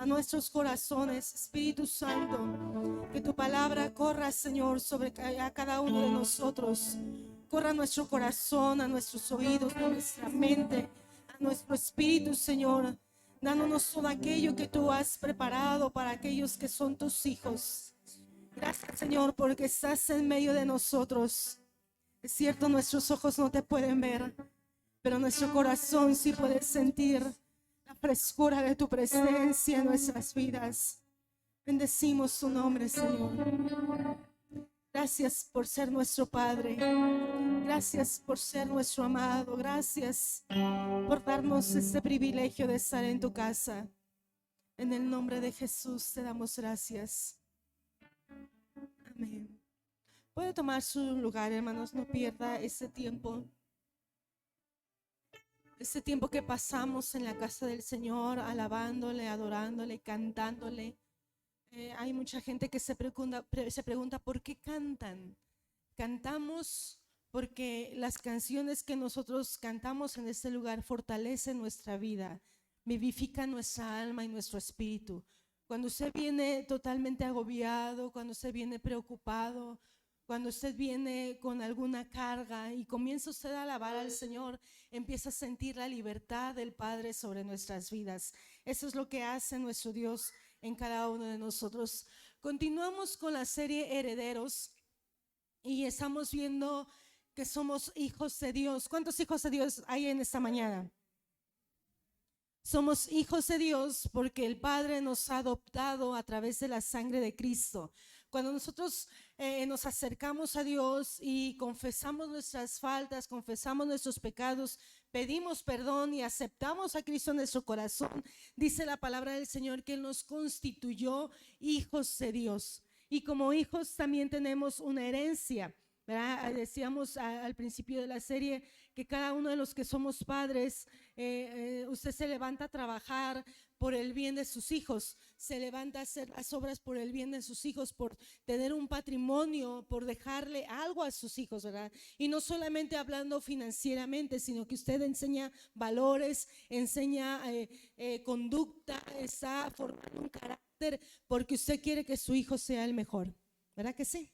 a nuestros corazones, Espíritu Santo. Que tu palabra corra, Señor, sobre a cada uno de nosotros. Corra a nuestro corazón, a nuestros oídos, a nuestra mente, a nuestro espíritu, Señor, dándonos todo aquello que tú has preparado para aquellos que son tus hijos. Gracias, Señor, porque estás en medio de nosotros. Es cierto, nuestros ojos no te pueden ver, pero nuestro corazón sí puede sentir la frescura de tu presencia en nuestras vidas. Bendecimos tu nombre, Señor. Gracias por ser nuestro Padre. Gracias por ser nuestro amado. Gracias por darnos este privilegio de estar en tu casa. En el nombre de Jesús te damos gracias. Amén. Puede tomar su lugar, hermanos. No pierda ese tiempo. Ese tiempo que pasamos en la casa del Señor, alabándole, adorándole, cantándole. Hay mucha gente que se pregunta ¿por qué cantan? Cantamos porque las canciones que nosotros cantamos en este lugar fortalecen nuestra vida, vivifican nuestra alma y nuestro espíritu. Cuando usted viene totalmente agobiado, cuando usted viene preocupado, cuando usted viene con alguna carga y comienza usted a alabar al Señor, empieza a sentir la libertad del Padre sobre nuestras vidas. Eso es lo que hace nuestro Dios en cada uno de nosotros. Continuamos con la serie Herederos y estamos viendo que somos hijos de Dios. ¿Cuántos hijos de Dios hay en esta mañana? Somos hijos de Dios porque el Padre nos ha adoptado a través de la sangre de Cristo. Cuando nosotros nos acercamos a Dios y confesamos nuestras faltas, confesamos nuestros pecados, pedimos perdón y aceptamos a Cristo en nuestro corazón, dice la palabra del Señor que Él nos constituyó hijos de Dios. Y como hijos también tenemos una herencia, ¿verdad? Decíamos al principio de la serie que cada uno de los que somos padres, usted se levanta a trabajar por el bien de sus hijos, se levanta a hacer las obras por el bien de sus hijos, por tener un patrimonio, por dejarle algo a sus hijos, ¿verdad? Y no solamente hablando financieramente, sino que usted enseña valores, enseña conducta, está formando un carácter porque usted quiere que su hijo sea el mejor, ¿verdad que sí?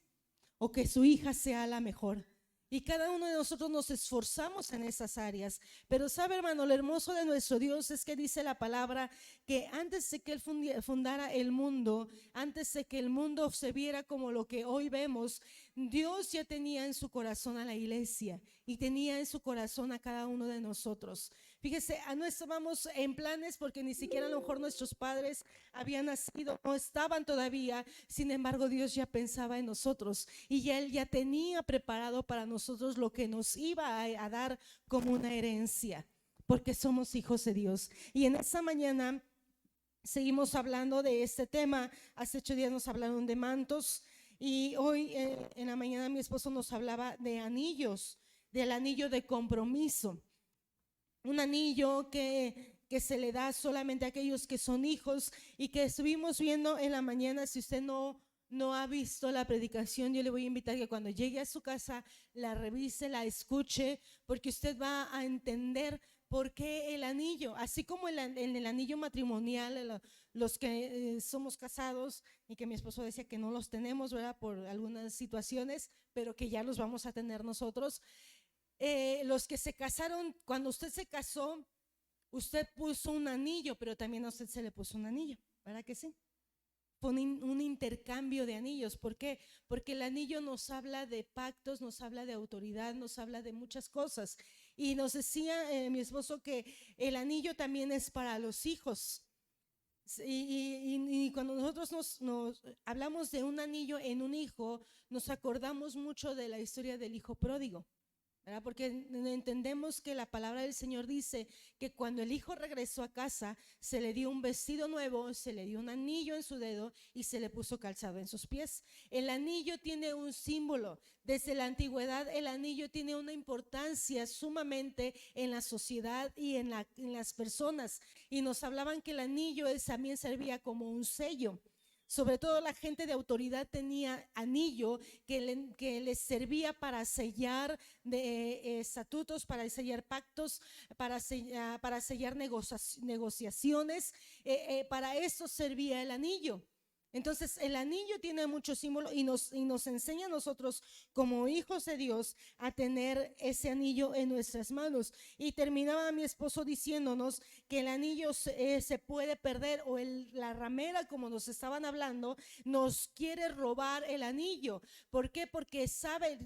O que su hija sea la mejor. Y cada uno de nosotros nos esforzamos en esas áreas. Pero sabe, hermano, lo hermoso de nuestro Dios es que dice la palabra que antes de que Él fundara el mundo, antes de que el mundo se viera como lo que hoy vemos, Dios ya tenía en su corazón a la iglesia y tenía en su corazón a cada uno de nosotros. Fíjese, no estábamos en planes porque ni siquiera a lo mejor nuestros padres habían nacido, no estaban todavía. Sin embargo, Dios ya pensaba en nosotros y Él ya tenía preparado para nosotros lo que nos iba a dar como una herencia, porque somos hijos de Dios. Y en esta mañana seguimos hablando de este tema. Hace 8 días nos hablaron de mantos y hoy en la mañana mi esposo nos hablaba de anillos, del anillo de compromiso. Un anillo que se le da solamente a aquellos que son hijos y que estuvimos viendo en la mañana. Si usted no ha visto la predicación, yo le voy a invitar que cuando llegue a su casa la revise, la escuche, porque usted va a entender por qué el anillo, así como en el anillo matrimonial, los que somos casados y que mi esposo decía que no los tenemos, ¿verdad? Por algunas situaciones, pero que ya los vamos a tener nosotros. Los que se casaron, cuando usted se casó, usted puso un anillo, pero también a usted se le puso un anillo, ¿verdad que sí? Fue un intercambio de anillos. ¿Por qué? Porque el anillo nos habla de pactos, nos habla de autoridad, nos habla de muchas cosas. Y nos decía mi esposo que el anillo también es para los hijos. Y cuando nosotros nos hablamos de un anillo en un hijo, nos acordamos mucho de la historia del hijo pródigo, ¿verdad? Porque entendemos que la palabra del Señor dice que cuando el hijo regresó a casa, se le dio un vestido nuevo, se le dio un anillo en su dedo y se le puso calzado en sus pies. El anillo tiene un símbolo. Desde la antigüedad el anillo tiene una importancia sumamente en la sociedad y en las personas. Y nos hablaban que el anillo también servía como un sello. Sobre todo la gente de autoridad tenía anillo que les servía para sellar estatutos, para sellar pactos, para sellar negociaciones. Para eso servía el anillo. Entonces el anillo tiene mucho símbolo y nos enseña a nosotros como hijos de Dios a tener ese anillo en nuestras manos. Y terminaba mi esposo diciéndonos que el anillo se puede perder, o la ramera, como nos estaban hablando, nos quiere robar el anillo. ¿Por qué? Porque sabe,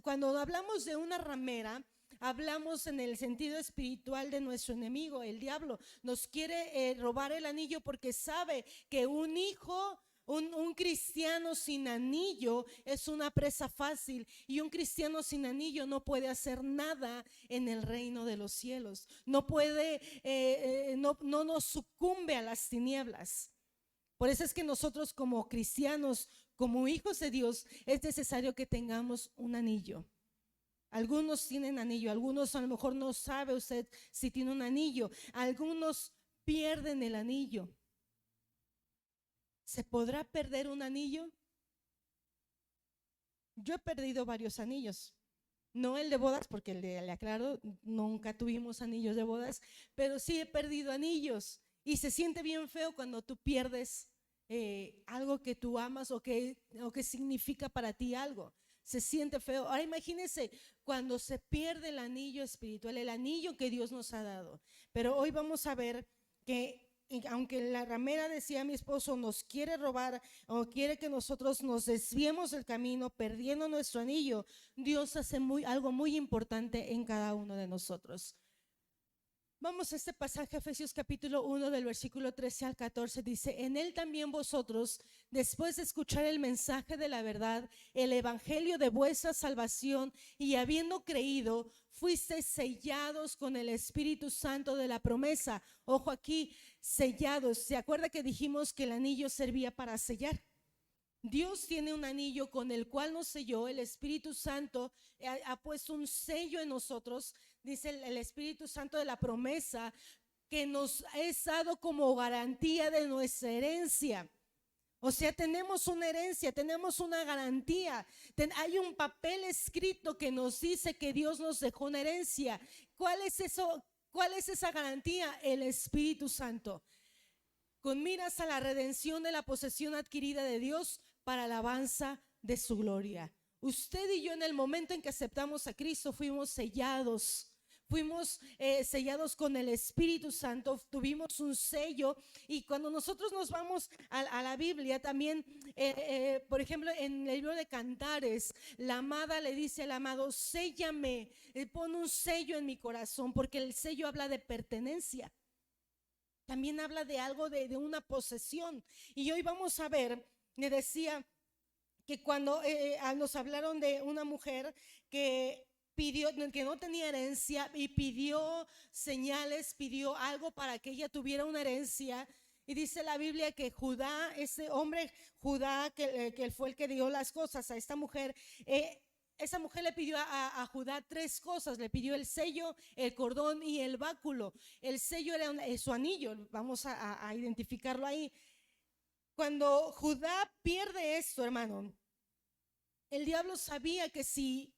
cuando hablamos de una ramera, hablamos en el sentido espiritual de nuestro enemigo, el diablo. Nos quiere robar el anillo porque sabe que un hijo, un cristiano sin anillo es una presa fácil, y un cristiano sin anillo no puede hacer nada en el reino de los cielos. No puede, no nos sucumbe a las tinieblas. Por eso es que nosotros como cristianos, como hijos de Dios, es necesario que tengamos un anillo. Algunos tienen anillo, algunos a lo mejor no sabe usted si tiene un anillo, algunos pierden el anillo. ¿Se podrá perder un anillo? Yo he perdido varios anillos, no el de bodas, porque le aclaro, nunca tuvimos anillos de bodas, pero sí he perdido anillos, y se siente bien feo cuando tú pierdes algo que tú amas o que significa para ti algo. Se siente feo. Ahora imagínense cuando se pierde el anillo espiritual, el anillo que Dios nos ha dado. Pero hoy vamos a ver que aunque la ramera, decía mi esposo, nos quiere robar o quiere que nosotros nos desviemos del camino perdiendo nuestro anillo, Dios hace algo muy importante en cada uno de nosotros. Vamos a este pasaje, Efesios capítulo 1 del versículo 13 al 14, dice: en él también vosotros, después de escuchar el mensaje de la verdad, el evangelio de vuestra salvación, y habiendo creído, fuisteis sellados con el Espíritu Santo de la promesa. Ojo aquí, sellados. ¿Se acuerda que dijimos que el anillo servía para sellar? Dios tiene un anillo con el cual nos selló. El Espíritu Santo ha puesto un sello en nosotros, dice el Espíritu Santo de la promesa, que nos es dado como garantía de nuestra herencia. O sea, tenemos una herencia, tenemos una garantía. Hay un papel escrito que nos dice que Dios nos dejó una herencia. ¿Cuál es eso? ¿Cuál es esa garantía? El Espíritu Santo. Con miras a la redención de la posesión adquirida de Dios para alabanza de su gloria. Usted y yo, en el momento en que aceptamos a Cristo, fuimos sellados. Fuimos sellados con el Espíritu Santo, tuvimos un sello. Y cuando nosotros nos vamos a la Biblia también, por ejemplo, en el libro de Cantares, la amada le dice al amado: séllame, pon un sello en mi corazón, porque el sello habla de pertenencia. También habla de algo, de una posesión. Y hoy vamos a ver, me decía que cuando nos hablaron de una mujer que pidió, que no tenía herencia, y pidió señales, pidió algo para que ella tuviera una herencia. Y dice la Biblia que Judá, ese hombre Judá, que fue el que dio las cosas a esta mujer, esa mujer le pidió a Judá tres cosas. Le pidió el sello, el cordón y el báculo. El sello era su anillo, vamos a identificarlo ahí. Cuando Judá pierde esto, hermano, el diablo sabía que si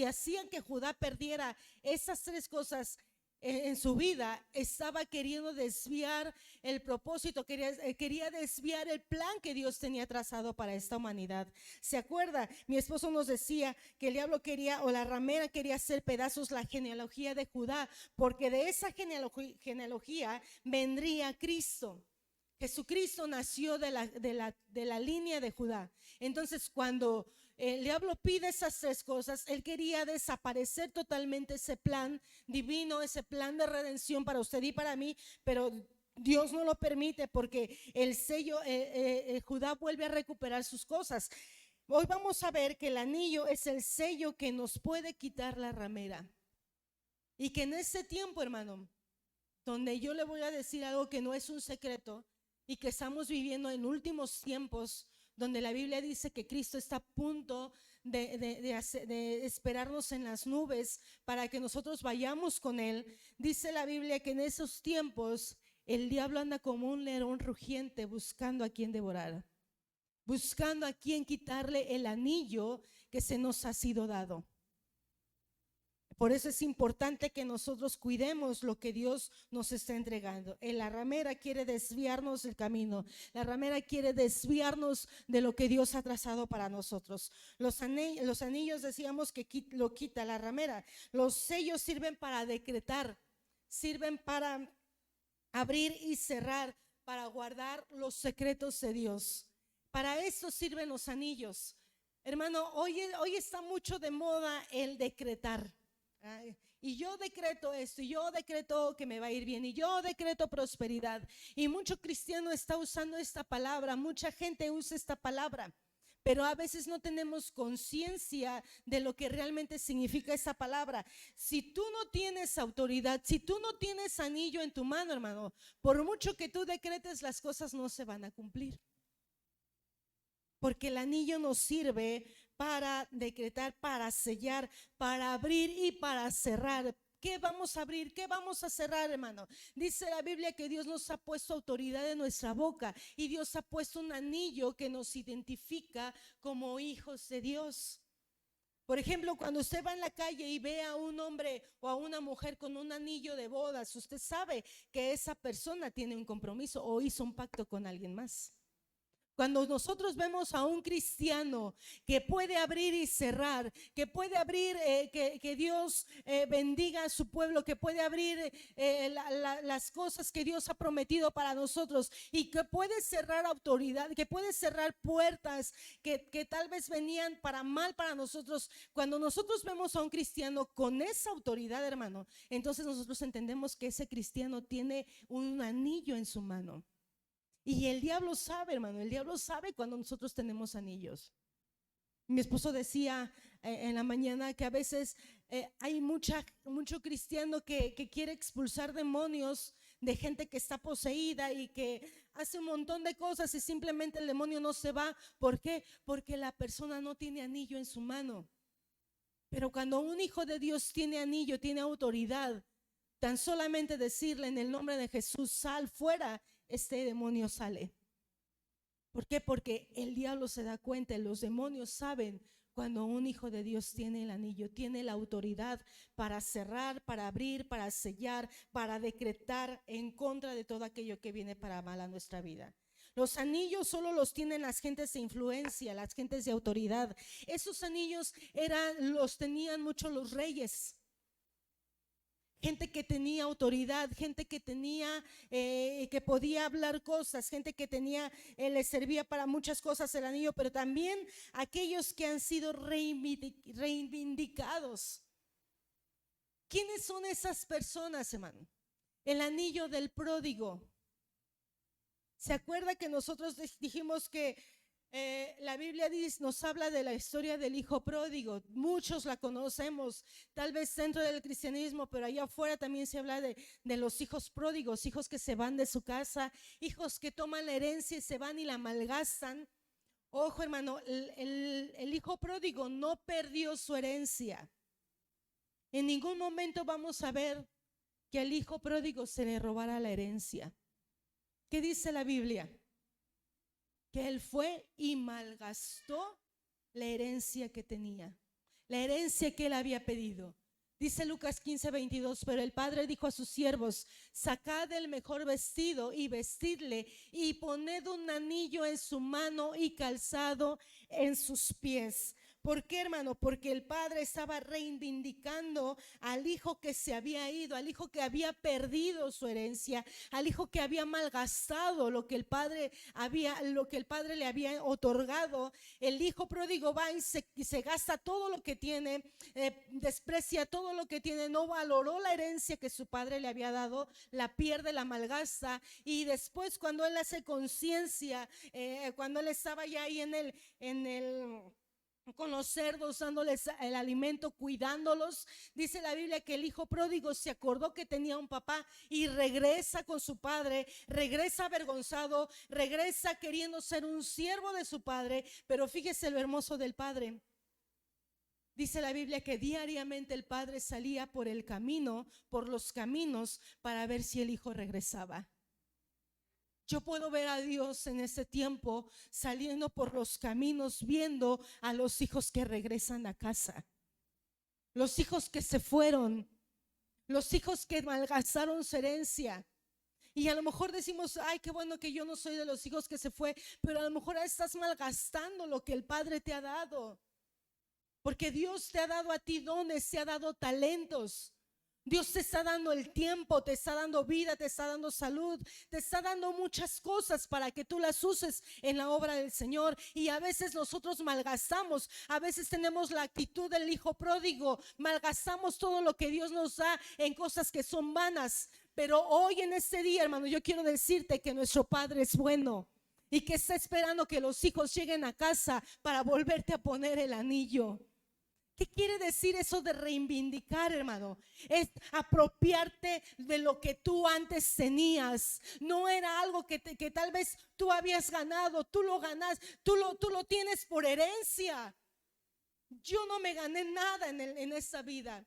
hacían que Judá perdiera esas tres cosas en su vida, estaba queriendo desviar el propósito, quería desviar el plan que Dios tenía trazado para esta humanidad. ¿Se acuerda? Mi esposo nos decía que el diablo quería, o la ramera quería hacer pedazos la genealogía de Judá, porque de esa genealogía vendría Cristo. Jesucristo nació de la línea de Judá. Entonces, cuando el diablo pide esas tres cosas, él quería desaparecer totalmente ese plan divino, ese plan de redención para usted y para mí, pero Dios no lo permite, porque el sello, Judá vuelve a recuperar sus cosas. Hoy vamos a ver que el anillo es el sello que nos puede quitar la ramera. Y que en ese tiempo, hermano, donde yo le voy a decir algo que no es un secreto, y que estamos viviendo en últimos tiempos, donde la Biblia dice que Cristo está a punto de esperarnos en las nubes para que nosotros vayamos con Él. Dice la Biblia que en esos tiempos el diablo anda como un león rugiente buscando a quien devorar. buscando a quien quitarle el anillo que se nos ha sido dado. Por eso es importante que nosotros cuidemos lo que Dios nos está entregando. La ramera quiere desviarnos del camino. La ramera quiere desviarnos de lo que Dios ha trazado para nosotros. Los anillos decíamos que lo quita la ramera. Los sellos sirven para decretar, sirven para abrir y cerrar, para guardar los secretos de Dios. Para eso sirven los anillos. Hermano, hoy está mucho de moda el decretar. Y yo decreto esto, y yo decreto que me va a ir bien, y yo decreto prosperidad. Y mucho cristiano está usando esta palabra, mucha gente usa esta palabra, pero a veces no tenemos conciencia de lo que realmente significa esa palabra. Si tú no tienes autoridad, si tú no tienes anillo en tu mano, hermano, por mucho que tú decretes, las cosas no se van a cumplir. Porque el anillo nos sirve para decretar, para sellar, para abrir y para cerrar. ¿Qué vamos a abrir? ¿Qué vamos a cerrar, hermano? Dice la Biblia que Dios nos ha puesto autoridad en nuestra boca y Dios ha puesto un anillo que nos identifica como hijos de Dios. Por ejemplo, cuando usted va en la calle y ve a un hombre o a una mujer con un anillo de bodas, usted sabe que esa persona tiene un compromiso o hizo un pacto con alguien más. Cuando nosotros vemos a un cristiano que puede abrir y cerrar, que puede abrir, que Dios bendiga a su pueblo, que puede abrir las cosas que Dios ha prometido para nosotros y que puede cerrar autoridad, que puede cerrar puertas que tal vez venían para mal para nosotros. Cuando nosotros vemos a un cristiano con esa autoridad, hermano, entonces nosotros entendemos que ese cristiano tiene un anillo en su mano. Y el diablo sabe, hermano, el diablo sabe cuando nosotros tenemos anillos. Mi esposo decía en la mañana que a veces hay mucho cristiano que quiere expulsar demonios de gente que está poseída y que hace un montón de cosas y simplemente el demonio no se va. ¿Por qué? Porque la persona no tiene anillo en su mano. Pero cuando un hijo de Dios tiene anillo, tiene autoridad, tan solamente decirle en el nombre de Jesús, sal fuera, este demonio sale. ¿Por qué? Porque el diablo se da cuenta, los demonios saben cuando un hijo de Dios tiene el anillo, tiene la autoridad para cerrar, para abrir, para sellar, para decretar en contra de todo aquello que viene para mal a nuestra vida. Los anillos solo los tienen las gentes de influencia, las gentes de autoridad. Esos anillos los tenían mucho los reyes. Gente que tenía autoridad, gente que tenía, que podía hablar cosas, gente que tenía, le servía para muchas cosas el anillo, pero también aquellos que han sido reivindicados. ¿Quiénes son esas personas, hermano? El anillo del pródigo. ¿Se acuerda que nosotros dijimos que la Biblia nos habla de la historia del hijo pródigo? Muchos la conocemos, tal vez dentro del cristianismo, pero allá afuera también se habla de los hijos pródigos, hijos que se van de su casa, hijos que toman la herencia y se van y la malgastan. Ojo, hermano, el hijo pródigo no perdió su herencia. En ningún momento vamos a ver que al hijo pródigo se le robara la herencia. ¿Qué dice la Biblia? Que él fue y malgastó la herencia que tenía, la herencia que él había pedido. Dice Lucas 15:22, pero el padre dijo a sus siervos, sacad el mejor vestido y vestidle y poned un anillo en su mano y calzado en sus pies. ¿Por qué, hermano? Porque el padre estaba reivindicando al hijo que se había ido, al hijo que había perdido su herencia, al hijo que había malgastado lo que el padre le había otorgado. El hijo pródigo va y se gasta todo lo que tiene, desprecia todo lo que tiene, no valoró la herencia que su padre le había dado, la pierde, la malgasta, y después cuando él hace conciencia, cuando él estaba ya ahí con los cerdos, dándoles el alimento, cuidándolos, dice la Biblia que el hijo pródigo se acordó que tenía un papá y regresa con su padre, regresa avergonzado, regresa queriendo ser un siervo de su padre. Pero fíjese lo hermoso del padre. Dice la Biblia que diariamente el padre salía por los caminos para ver si el hijo regresaba. Yo puedo ver a Dios en ese tiempo saliendo por los caminos, viendo a los hijos que regresan a casa, los hijos que se fueron, los hijos que malgastaron su herencia. Y a lo mejor decimos, ay, qué bueno que yo no soy de los hijos que se fue, pero a lo mejor estás malgastando lo que el Padre te ha dado. Porque Dios te ha dado a ti dones, te ha dado talentos. Dios te está dando el tiempo, te está dando vida, te está dando salud, te está dando muchas cosas para que tú las uses en la obra del Señor. Y a veces nosotros malgastamos, a veces tenemos la actitud del hijo pródigo, malgastamos todo lo que Dios nos da en cosas que son vanas. Pero hoy en este día, hermano, yo quiero decirte que nuestro Padre es bueno y que está esperando que los hijos lleguen a casa para volverte a poner el anillo. ¿Qué quiere decir eso de reivindicar, hermano? Es apropiarte de lo que tú antes tenías. No era algo que tal vez tú habías ganado, tú lo ganas, tú lo tienes por herencia. Yo no me gané nada en esta vida.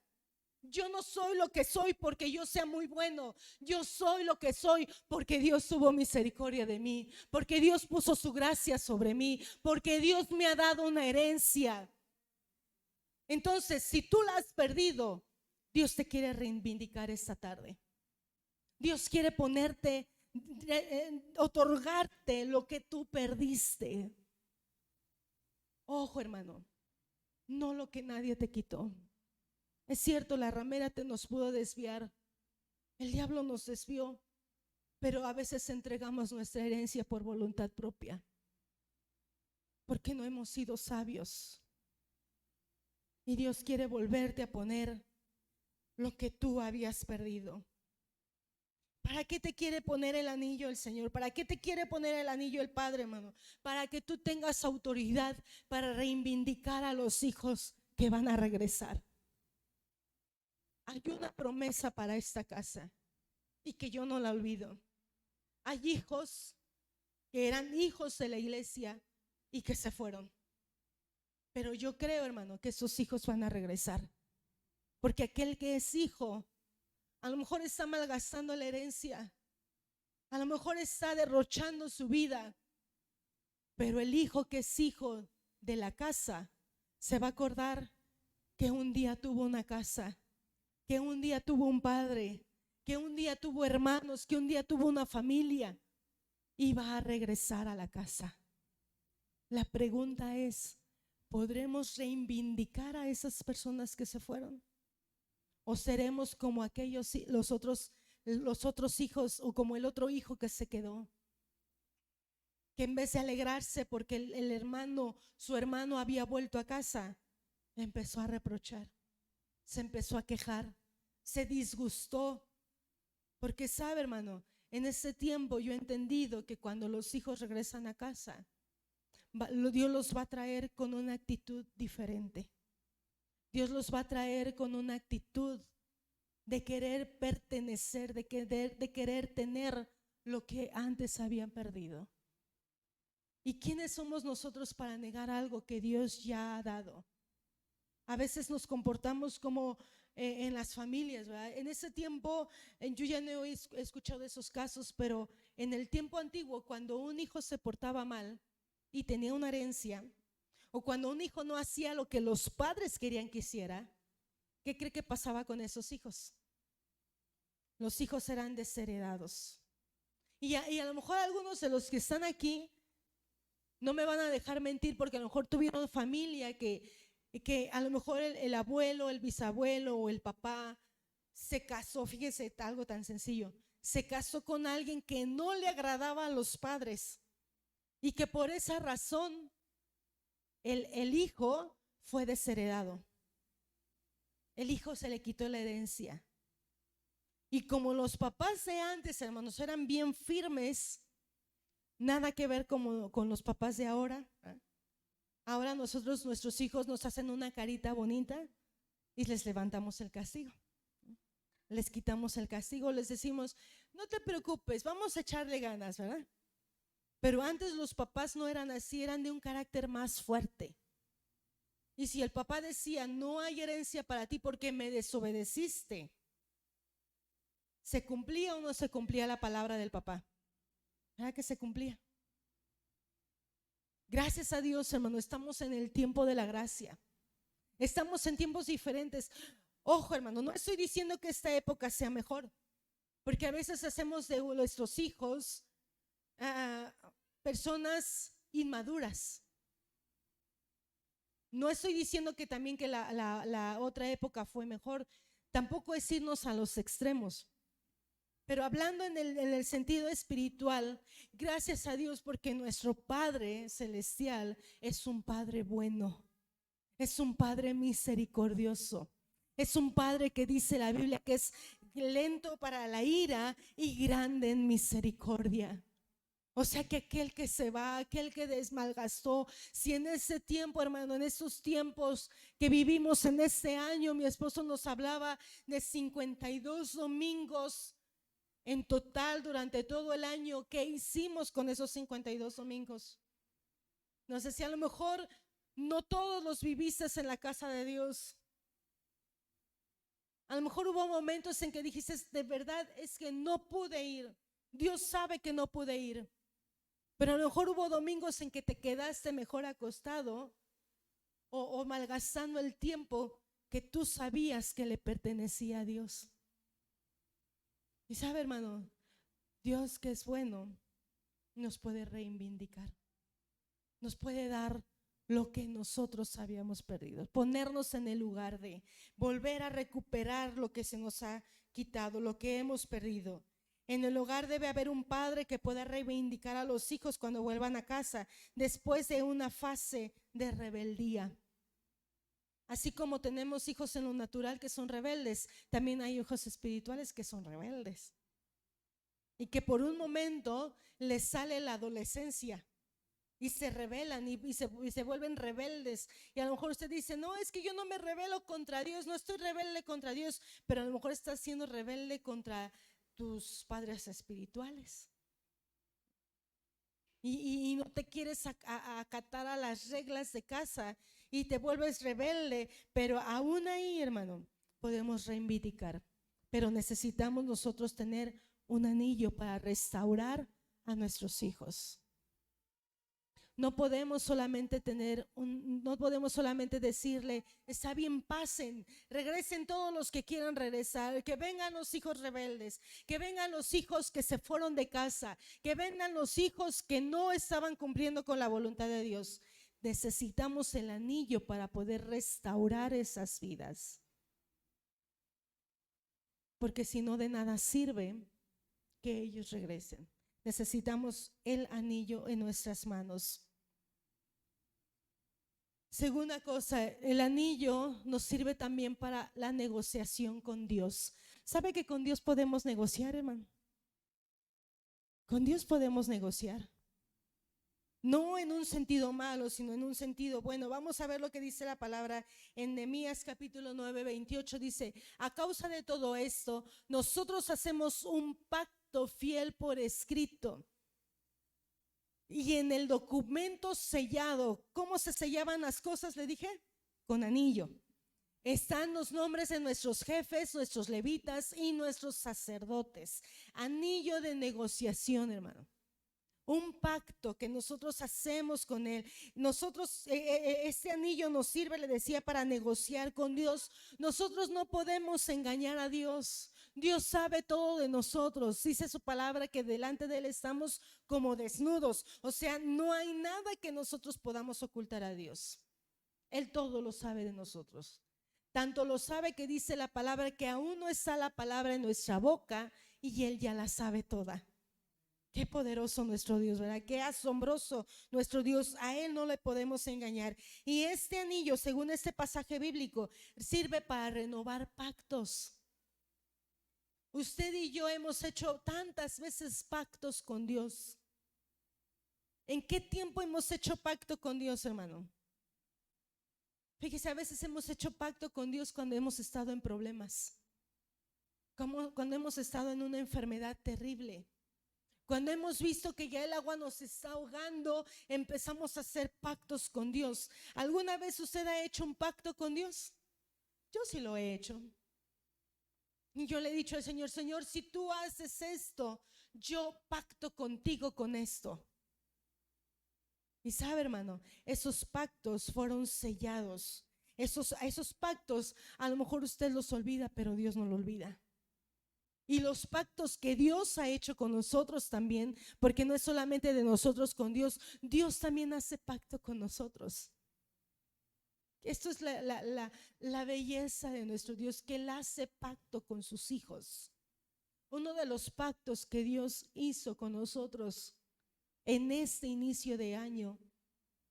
Yo no soy lo que soy porque yo sea muy bueno. Yo soy lo que soy porque Dios tuvo misericordia de mí, porque Dios puso su gracia sobre mí, porque Dios me ha dado una herencia. Entonces, si tú la has perdido, Dios te quiere reivindicar esta tarde. Dios quiere ponerte, otorgarte lo que tú perdiste. Ojo, hermano, no lo que nadie te quitó. Es cierto, la ramera te nos pudo desviar, el diablo nos desvió, pero a veces entregamos nuestra herencia por voluntad propia, porque no hemos sido sabios. Y Dios quiere volverte a poner lo que tú habías perdido. ¿Para qué te quiere poner el anillo el Señor? ¿Para qué te quiere poner el anillo el Padre, hermano? Para que tú tengas autoridad para reivindicar a los hijos que van a regresar. Hay una promesa para esta casa y que yo no la olvido. Hay hijos que eran hijos de la iglesia y que se fueron. Pero yo creo, hermano, que esos hijos van a regresar. Porque aquel que es hijo, a lo mejor está malgastando la herencia, a lo mejor está derrochando su vida, pero el hijo que es hijo de la casa se va a acordar que un día tuvo una casa, que un día tuvo un padre, que un día tuvo hermanos, que un día tuvo una familia y va a regresar a la casa. La pregunta es, ¿podremos reivindicar a esas personas que se fueron? ¿O seremos como aquellos, los otros hijos, o como el otro hijo que se quedó? Que en vez de alegrarse porque su hermano había vuelto a casa, empezó a reprochar, se empezó a quejar, se disgustó. Porque sabe, hermano, en ese tiempo yo he entendido que cuando los hijos regresan a casa, Dios los va a traer con una actitud diferente. Dios los va a traer con una actitud de querer pertenecer, de querer tener lo que antes habían perdido. ¿Y quiénes somos nosotros para negar algo que Dios ya ha dado? A veces nos comportamos como en las familias, ¿verdad? En ese tiempo, yo ya no he escuchado esos casos, pero en el tiempo antiguo, cuando un hijo se portaba mal y tenía una herencia, o cuando un hijo no hacía lo que los padres querían que hiciera, ¿qué cree que pasaba con esos hijos? Los hijos eran desheredados. Y a lo mejor algunos de los que están aquí no me van a dejar mentir, porque a lo mejor tuvieron familia que a lo mejor el abuelo, el bisabuelo o el papá se casó, fíjese, algo tan sencillo, se casó con alguien que no le agradaba a los padres y que por esa razón el hijo fue desheredado. El hijo se le quitó la herencia. Y como los papás de antes, hermanos, eran bien firmes, nada que ver con los papás de ahora. Ahora nuestros hijos nos hacen una carita bonita y les levantamos el castigo. Les quitamos el castigo, les decimos, no te preocupes, vamos a echarle ganas, ¿verdad? Pero antes los papás no eran así, eran de un carácter más fuerte. Y si el papá decía, no hay herencia para ti porque me desobedeciste, ¿se cumplía o no se cumplía la palabra del papá? ¿Verdad que se cumplía? Gracias a Dios, hermano, estamos en el tiempo de la gracia. Estamos en tiempos diferentes. Ojo, hermano, no estoy diciendo que esta época sea mejor, porque a veces hacemos de nuestros hijos personas inmaduras. No estoy diciendo que también que la otra época fue mejor. Tampoco es irnos a los extremos. Pero hablando en el sentido espiritual, gracias a Dios porque nuestro Padre Celestial es un Padre bueno, es un Padre misericordioso, es un Padre que dice la Biblia que es lento para la ira y grande en misericordia. O sea que aquel que se va, aquel que desmalgastó, si en ese tiempo, hermano, en esos tiempos que vivimos en este año, mi esposo nos hablaba de 52 domingos en total durante todo el año. ¿Qué hicimos con esos 52 domingos? No sé si a lo mejor no todos los viviste en la casa de Dios. A lo mejor hubo momentos en que dijiste, de verdad es que no pude ir. Dios sabe que no pude ir. Pero a lo mejor hubo domingos en que te quedaste mejor acostado o malgastando el tiempo que tú sabías que le pertenecía a Dios. Y sabe, hermano, Dios que es bueno nos puede reivindicar, nos puede dar lo que nosotros habíamos perdido, ponernos en el lugar de volver a recuperar lo que se nos ha quitado, lo que hemos perdido. En el hogar debe haber un padre que pueda reivindicar a los hijos cuando vuelvan a casa después de una fase de rebeldía. Así como tenemos hijos en lo natural que son rebeldes, también hay hijos espirituales que son rebeldes y que por un momento les sale la adolescencia y se rebelan y se vuelven rebeldes. Y a lo mejor usted dice, no, es que yo no me rebelo contra Dios, no estoy rebelde contra Dios, pero a lo mejor estás siendo rebelde contra tus padres espirituales. Y no te quieres acatar a las reglas de casa y te vuelves rebelde, pero aún ahí, hermano, podemos reivindicar. Pero necesitamos nosotros tener un anillo para restaurar a nuestros hijos. No podemos solamente decirle, está bien, pasen, regresen todos los que quieran regresar, que vengan los hijos rebeldes, que vengan los hijos que se fueron de casa, que vengan los hijos que no estaban cumpliendo con la voluntad de Dios. Necesitamos el anillo para poder restaurar esas vidas. Porque si no, de nada sirve que ellos regresen. Necesitamos el anillo en nuestras manos. Segunda cosa, el anillo nos sirve también para la negociación con Dios. ¿Sabe que con Dios podemos negociar, hermano? Con Dios podemos negociar. No en un sentido malo, sino en un sentido bueno. Vamos a ver lo que dice la palabra en Nehemías capítulo 9, 28. Dice, a causa de todo esto, nosotros hacemos un pacto fiel por escrito. Y en el documento sellado, ¿cómo se sellaban las cosas? Le dije, con anillo. Están los nombres de nuestros jefes, nuestros levitas y nuestros sacerdotes. Anillo de negociación, hermano. Un pacto que nosotros hacemos con Él. Nosotros, este anillo nos sirve, le decía, para negociar con Dios. Nosotros no podemos engañar a Dios. Dios sabe todo de nosotros. Dice su palabra que delante de Él estamos como desnudos. O sea, no hay nada que nosotros podamos ocultar a Dios. Él todo lo sabe de nosotros. Tanto lo sabe que dice la palabra que aún no está la palabra en nuestra boca y Él ya la sabe toda. Qué poderoso nuestro Dios, ¿verdad? Qué asombroso nuestro Dios. A Él no le podemos engañar. Y este anillo, según este pasaje bíblico, sirve para renovar pactos. Usted y yo hemos hecho tantas veces pactos con Dios. ¿En qué tiempo hemos hecho pacto con Dios, hermano? Fíjese, a veces hemos hecho pacto con Dios cuando hemos estado en problemas, como cuando hemos estado en una enfermedad terrible. Cuando hemos visto que ya el agua nos está ahogando, empezamos a hacer pactos con Dios. ¿Alguna vez usted ha hecho un pacto con Dios? Yo sí lo he hecho. Y yo le he dicho al Señor, Señor, si tú haces esto, yo pacto contigo con esto. Y sabe, hermano, esos pactos fueron sellados. Esos pactos, a lo mejor usted los olvida, pero Dios no lo olvida. Y los pactos que Dios ha hecho con nosotros también, porque no es solamente de nosotros con Dios, Dios también hace pacto con nosotros. Esto es la belleza de nuestro Dios, que Él hace pacto con sus hijos. Uno de los pactos que Dios hizo con nosotros en este inicio de año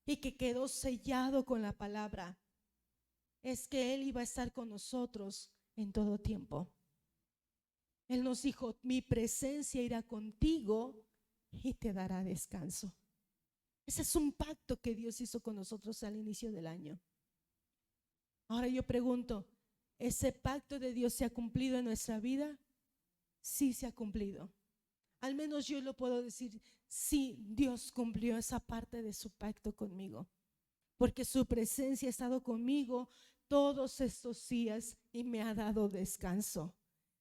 y que quedó sellado con la palabra es que Él iba a estar con nosotros en todo tiempo. Él nos dijo: mi presencia irá contigo y te dará descanso. Ese es un pacto que Dios hizo con nosotros al inicio del año. Ahora yo pregunto, ¿ese pacto de Dios se ha cumplido en nuestra vida? Sí, se ha cumplido. Al menos yo lo puedo decir, sí, Dios cumplió esa parte de su pacto conmigo, porque su presencia ha estado conmigo todos estos días y me ha dado descanso.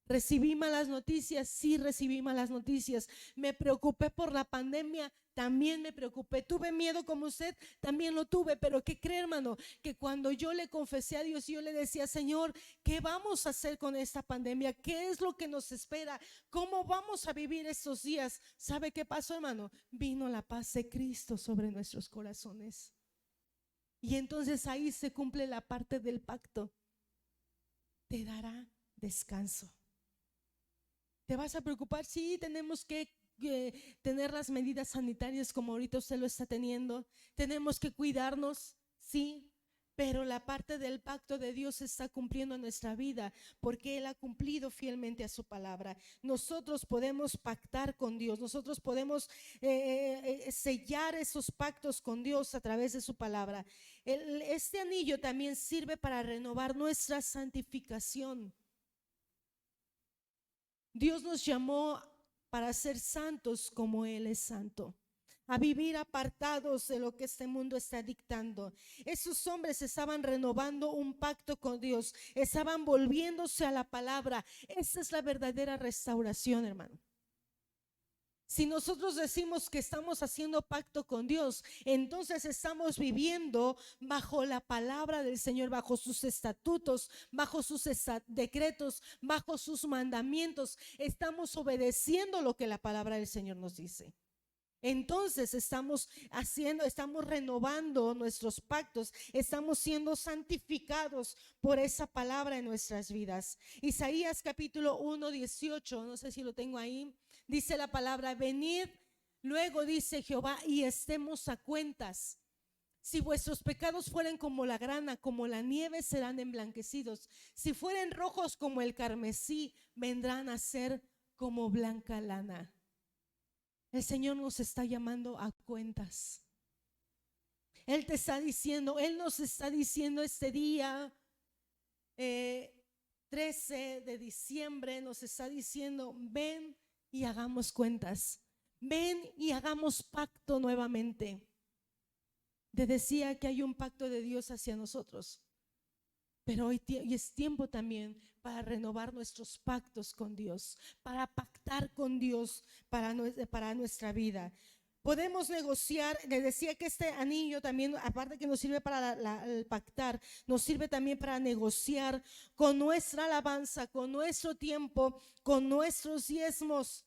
¿Recibí malas noticias? Sí, recibí malas noticias. ¿Me preocupé por la pandemia? También me preocupé. ¿Tuve miedo como usted? También lo tuve. Pero ¿qué cree, hermano? Que cuando yo le confesé a Dios, yo le decía: Señor, ¿qué vamos a hacer con esta pandemia? ¿Qué es lo que nos espera? ¿Cómo vamos a vivir estos días? ¿Sabe qué pasó, hermano? Vino la paz de Cristo sobre nuestros corazones. Y entonces ahí se cumple la parte del pacto. Te dará descanso. ¿Te vas a preocupar? Sí, tenemos que tener las medidas sanitarias como ahorita usted lo está teniendo. Tenemos que cuidarnos, sí, pero la parte del pacto de Dios se está cumpliendo en nuestra vida porque Él ha cumplido fielmente a su palabra. Nosotros podemos pactar con Dios, nosotros podemos sellar esos pactos con Dios a través de su palabra. Este anillo también sirve para renovar nuestra santificación. Dios nos llamó para ser santos como Él es santo, a vivir apartados de lo que este mundo está dictando. Esos hombres estaban renovando un pacto con Dios, estaban volviéndose a la palabra. Esa es la verdadera restauración, hermano. Si nosotros decimos que estamos haciendo pacto con Dios, entonces estamos viviendo bajo la palabra del Señor, bajo sus estatutos, bajo sus decretos, bajo sus mandamientos. Estamos obedeciendo lo que la palabra del Señor nos dice. Entonces estamos renovando nuestros pactos, estamos siendo santificados por esa palabra en nuestras vidas. Isaías capítulo 1:18, no sé si lo tengo ahí, dice la palabra: venid, luego dice Jehová, y estemos a cuentas. Si vuestros pecados fueren como la grana, como la nieve, serán emblanquecidos. Si fueren rojos como el carmesí, vendrán a ser como blanca lana. El Señor nos está llamando a cuentas. Él te está diciendo, Él nos está diciendo este día 13 de diciembre, nos está diciendo: ven y hagamos cuentas. Ven y hagamos pacto nuevamente. Te decía que hay un pacto de Dios hacia nosotros, pero hoy es tiempo también para renovar nuestros pactos con Dios, para pactar con Dios para nuestra vida. Podemos negociar. Le decía que este anillo también, aparte que nos sirve para el pactar, nos sirve también para negociar con nuestra alabanza, con nuestro tiempo, con nuestros diezmos.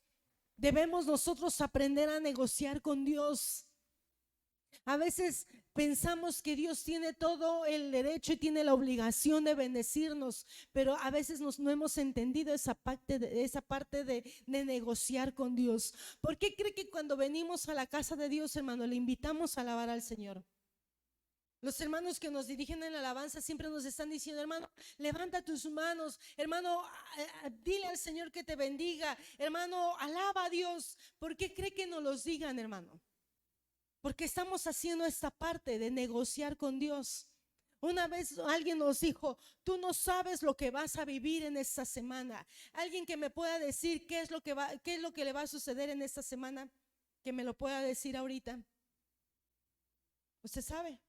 Debemos nosotros aprender a negociar con Dios. A veces pensamos que Dios tiene todo el derecho y tiene la obligación de bendecirnos, pero a veces no hemos entendido esa parte de negociar con Dios. ¿Por qué cree que cuando venimos a la casa de Dios, hermano, le invitamos a alabar al Señor? Los hermanos que nos dirigen en la alabanza siempre nos están diciendo: hermano, levanta tus manos, hermano, dile al Señor que te bendiga, hermano, alaba a Dios. ¿Por qué cree que nos los digan, hermano? Porque estamos haciendo esta parte de negociar con Dios. Una vez alguien nos dijo: tú no sabes lo que vas a vivir en esta semana. Alguien que me pueda decir qué es lo que le va a suceder en esta semana, que me lo pueda decir ahorita. ¿Usted sabe?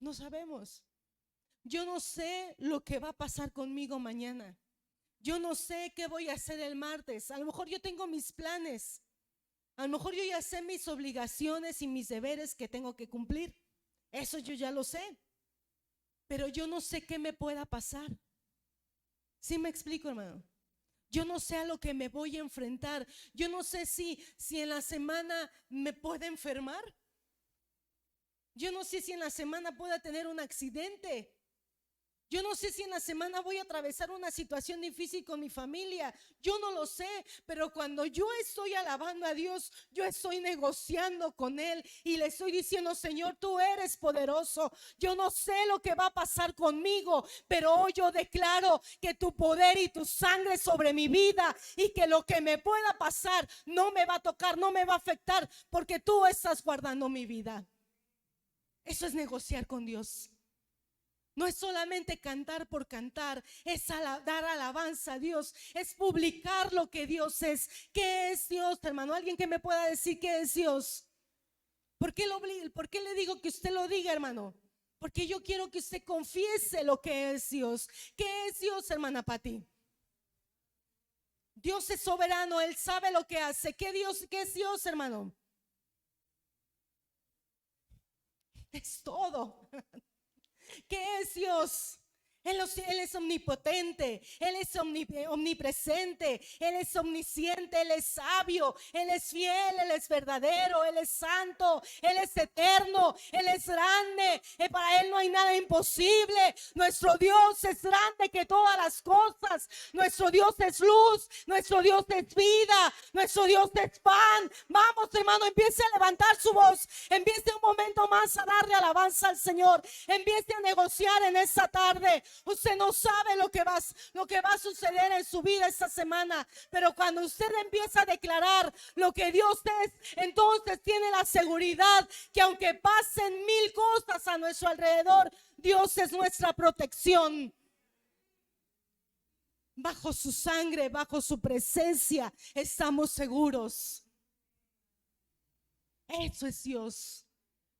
No sabemos. Yo no sé lo que va a pasar conmigo mañana. Yo no sé qué voy a hacer el martes. A lo mejor yo tengo mis planes. A lo mejor yo ya sé mis obligaciones y mis deberes que tengo que cumplir. Eso yo ya lo sé. Pero yo no sé qué me pueda pasar. ¿Sí me explico, hermano? Yo no sé a lo que me voy a enfrentar. Yo no sé si en la semana me pueda enfermar. Yo no sé si en la semana pueda tener un accidente. Yo no sé si en la semana voy a atravesar una situación difícil con mi familia. Yo no lo sé, pero cuando yo estoy alabando a Dios, yo estoy negociando con Él y le estoy diciendo: Señor, tú eres poderoso. Yo no sé lo que va a pasar conmigo, pero hoy yo declaro que tu poder y tu sangre sobre mi vida, y que lo que me pueda pasar no me va a tocar, no me va a afectar, porque tú estás guardando mi vida. Eso es negociar con Dios. No es solamente cantar por cantar, es dar alabanza a Dios, es publicar lo que Dios es. ¿Qué es Dios, hermano? ¿Alguien que me pueda decir qué es Dios? ¿Por qué le digo que usted lo diga, hermano? Porque yo quiero que usted confiese lo que es Dios. ¿Qué es Dios, hermana Pati? Dios es soberano, Él sabe lo que hace. ¿Qué es Dios, hermano? Es todo. ¿Qué es Dios? Él es omnipotente, Él es omnipresente, Él es omnisciente, Él es sabio, Él es fiel, Él es verdadero, Él es santo, Él es eterno, Él es grande. Para Él no hay nada imposible. Nuestro Dios es grande que todas las cosas. Nuestro Dios es luz, nuestro Dios es vida, nuestro Dios es pan. Vamos, hermano, empiece a levantar su voz, empiece un momento más a darle alabanza al Señor, empiece a negociar en esta tarde. Usted no sabe lo que va a suceder en su vida esta semana, pero cuando usted empieza a declarar lo que Dios es, entonces tiene la seguridad que aunque pasen 1000 cosas a nuestro alrededor, Dios es nuestra protección. Bajo su sangre, bajo su presencia, estamos seguros. Eso es Dios.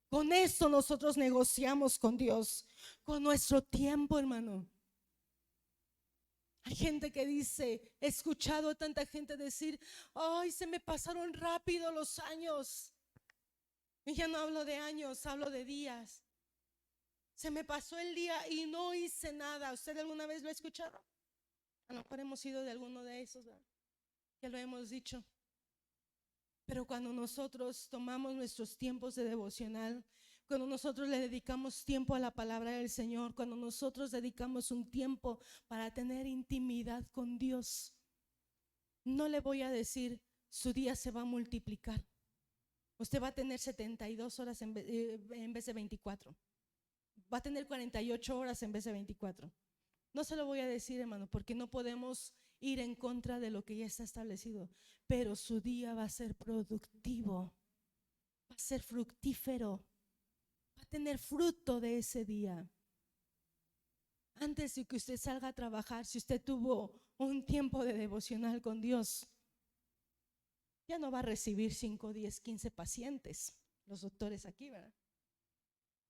Con esto nosotros negociamos con Dios, con nuestro tiempo, hermano. Hay gente que dice, he escuchado a tanta gente decir: ay, se me pasaron rápido los años. Y ya no hablo de años, hablo de días. Se me pasó el día y no hice nada. ¿Usted alguna vez lo ha escuchado? A lo mejor hemos sido de alguno de esos, ¿verdad? Ya lo hemos dicho. Pero cuando nosotros tomamos nuestros tiempos de devocional, cuando nosotros le dedicamos tiempo a la palabra del Señor, cuando nosotros dedicamos un tiempo para tener intimidad con Dios, no le voy a decir su día se va a multiplicar. Usted va a tener 72 horas en vez de 24. Va a tener 48 horas en vez de 24. No se lo voy a decir, hermano, porque no podemos ir en contra de lo que ya está establecido. Pero su día va a ser productivo, va a ser fructífero, va a tener fruto de ese día. Antes de que usted salga a trabajar, si usted tuvo un tiempo de devocional con Dios, ya no va a recibir 5, 10, 15 pacientes, los doctores aquí, ¿verdad?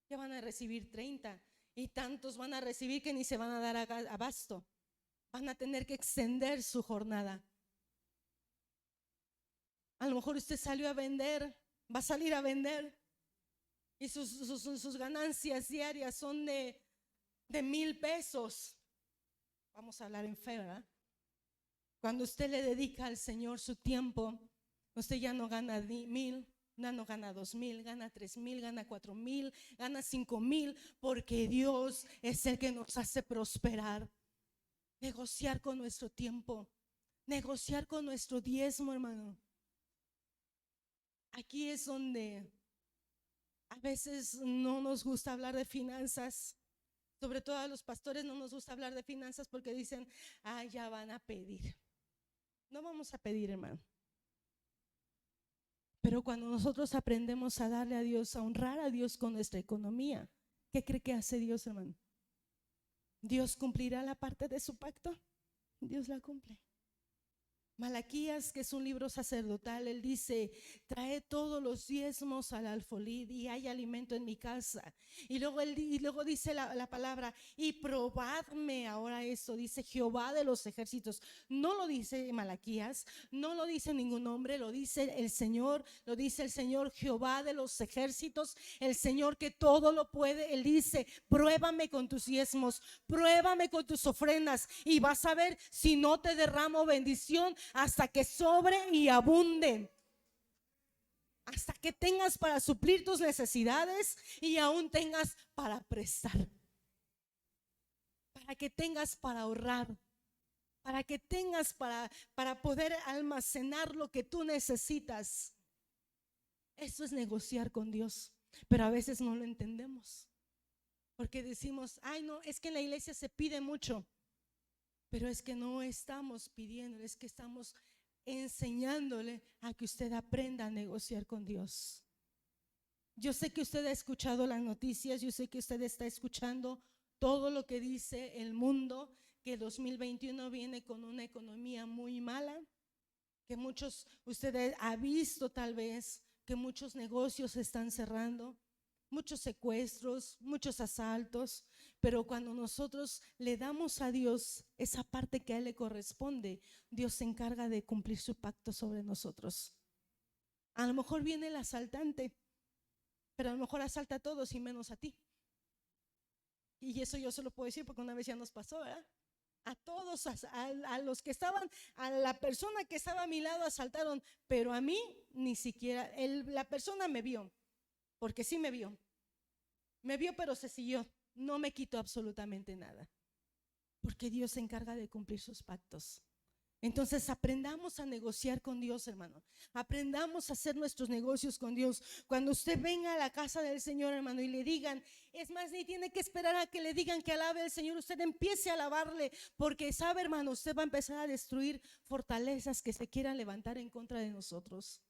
Ya van a recibir 30 y tantos van a recibir que ni se van a dar abasto. Van a tener que extender su jornada. A lo mejor usted salió a vender, va a salir a vender y sus ganancias diarias son de 1000 pesos. Vamos a hablar en fe, ¿verdad? Cuando usted le dedica al Señor su tiempo, usted ya no gana 1000, no gana 2000, gana 3000, gana 4000, gana 5000, porque Dios es el que nos hace prosperar. Negociar con nuestro tiempo, negociar con nuestro diezmo, hermano. Aquí es donde a veces no nos gusta hablar de finanzas. Sobre todo a los pastores no nos gusta hablar de finanzas porque dicen: ah, ya van a pedir. No vamos a pedir, hermano. Pero cuando nosotros aprendemos a darle a Dios, a honrar a Dios con nuestra economía, ¿qué cree que hace Dios, hermano? ¿Dios cumplirá la parte de su pacto? Dios la cumple. Malaquías, que es un libro sacerdotal, él dice: trae todos los diezmos al alfolí y hay alimento en mi casa. Y luego dice la palabra: y probadme. Ahora esto dice Jehová de los ejércitos. No lo dice Malaquías, no lo dice ningún hombre, lo dice el Señor, lo dice el Señor Jehová de los ejércitos, el Señor que todo lo puede. Él dice: pruébame con tus diezmos, pruébame con tus ofrendas, y vas a ver si no te derramo bendición hasta que sobre y abunde, hasta que tengas para suplir tus necesidades y aún tengas para prestar, para que tengas para ahorrar, para que tengas para poder almacenar lo que tú necesitas. Eso es negociar con Dios, pero a veces no lo entendemos, porque decimos: ay, no, es que en la iglesia se pide mucho. Pero es que no estamos pidiendo, es que estamos enseñándole a que usted aprenda a negociar con Dios. Yo sé que usted ha escuchado las noticias, yo sé que usted está escuchando todo lo que dice el mundo, que 2021 viene con una economía muy mala, que usted ha visto tal vez que muchos negocios se están cerrando, muchos secuestros, muchos asaltos. Pero cuando nosotros le damos a Dios esa parte que a Él le corresponde, Dios se encarga de cumplir su pacto sobre nosotros. A lo mejor viene el asaltante, pero a lo mejor asalta a todos y menos a ti. Y eso yo se lo puedo decir porque una vez ya nos pasó, ¿verdad? A todos, a los que estaban, a la persona que estaba a mi lado asaltaron, pero a mí ni siquiera. La persona me vio, porque sí me vio, pero se siguió. No me quitó absolutamente nada, porque Dios se encarga de cumplir sus pactos. Entonces aprendamos a negociar con Dios, hermano. Aprendamos a hacer nuestros negocios con Dios. Cuando usted venga a la casa del Señor, hermano, y le digan, es más, ni tiene que esperar a que le digan que alabe al Señor. Usted empiece a alabarle, porque sabe, hermano, usted va a empezar a destruir fortalezas que se quieran levantar en contra de nosotros.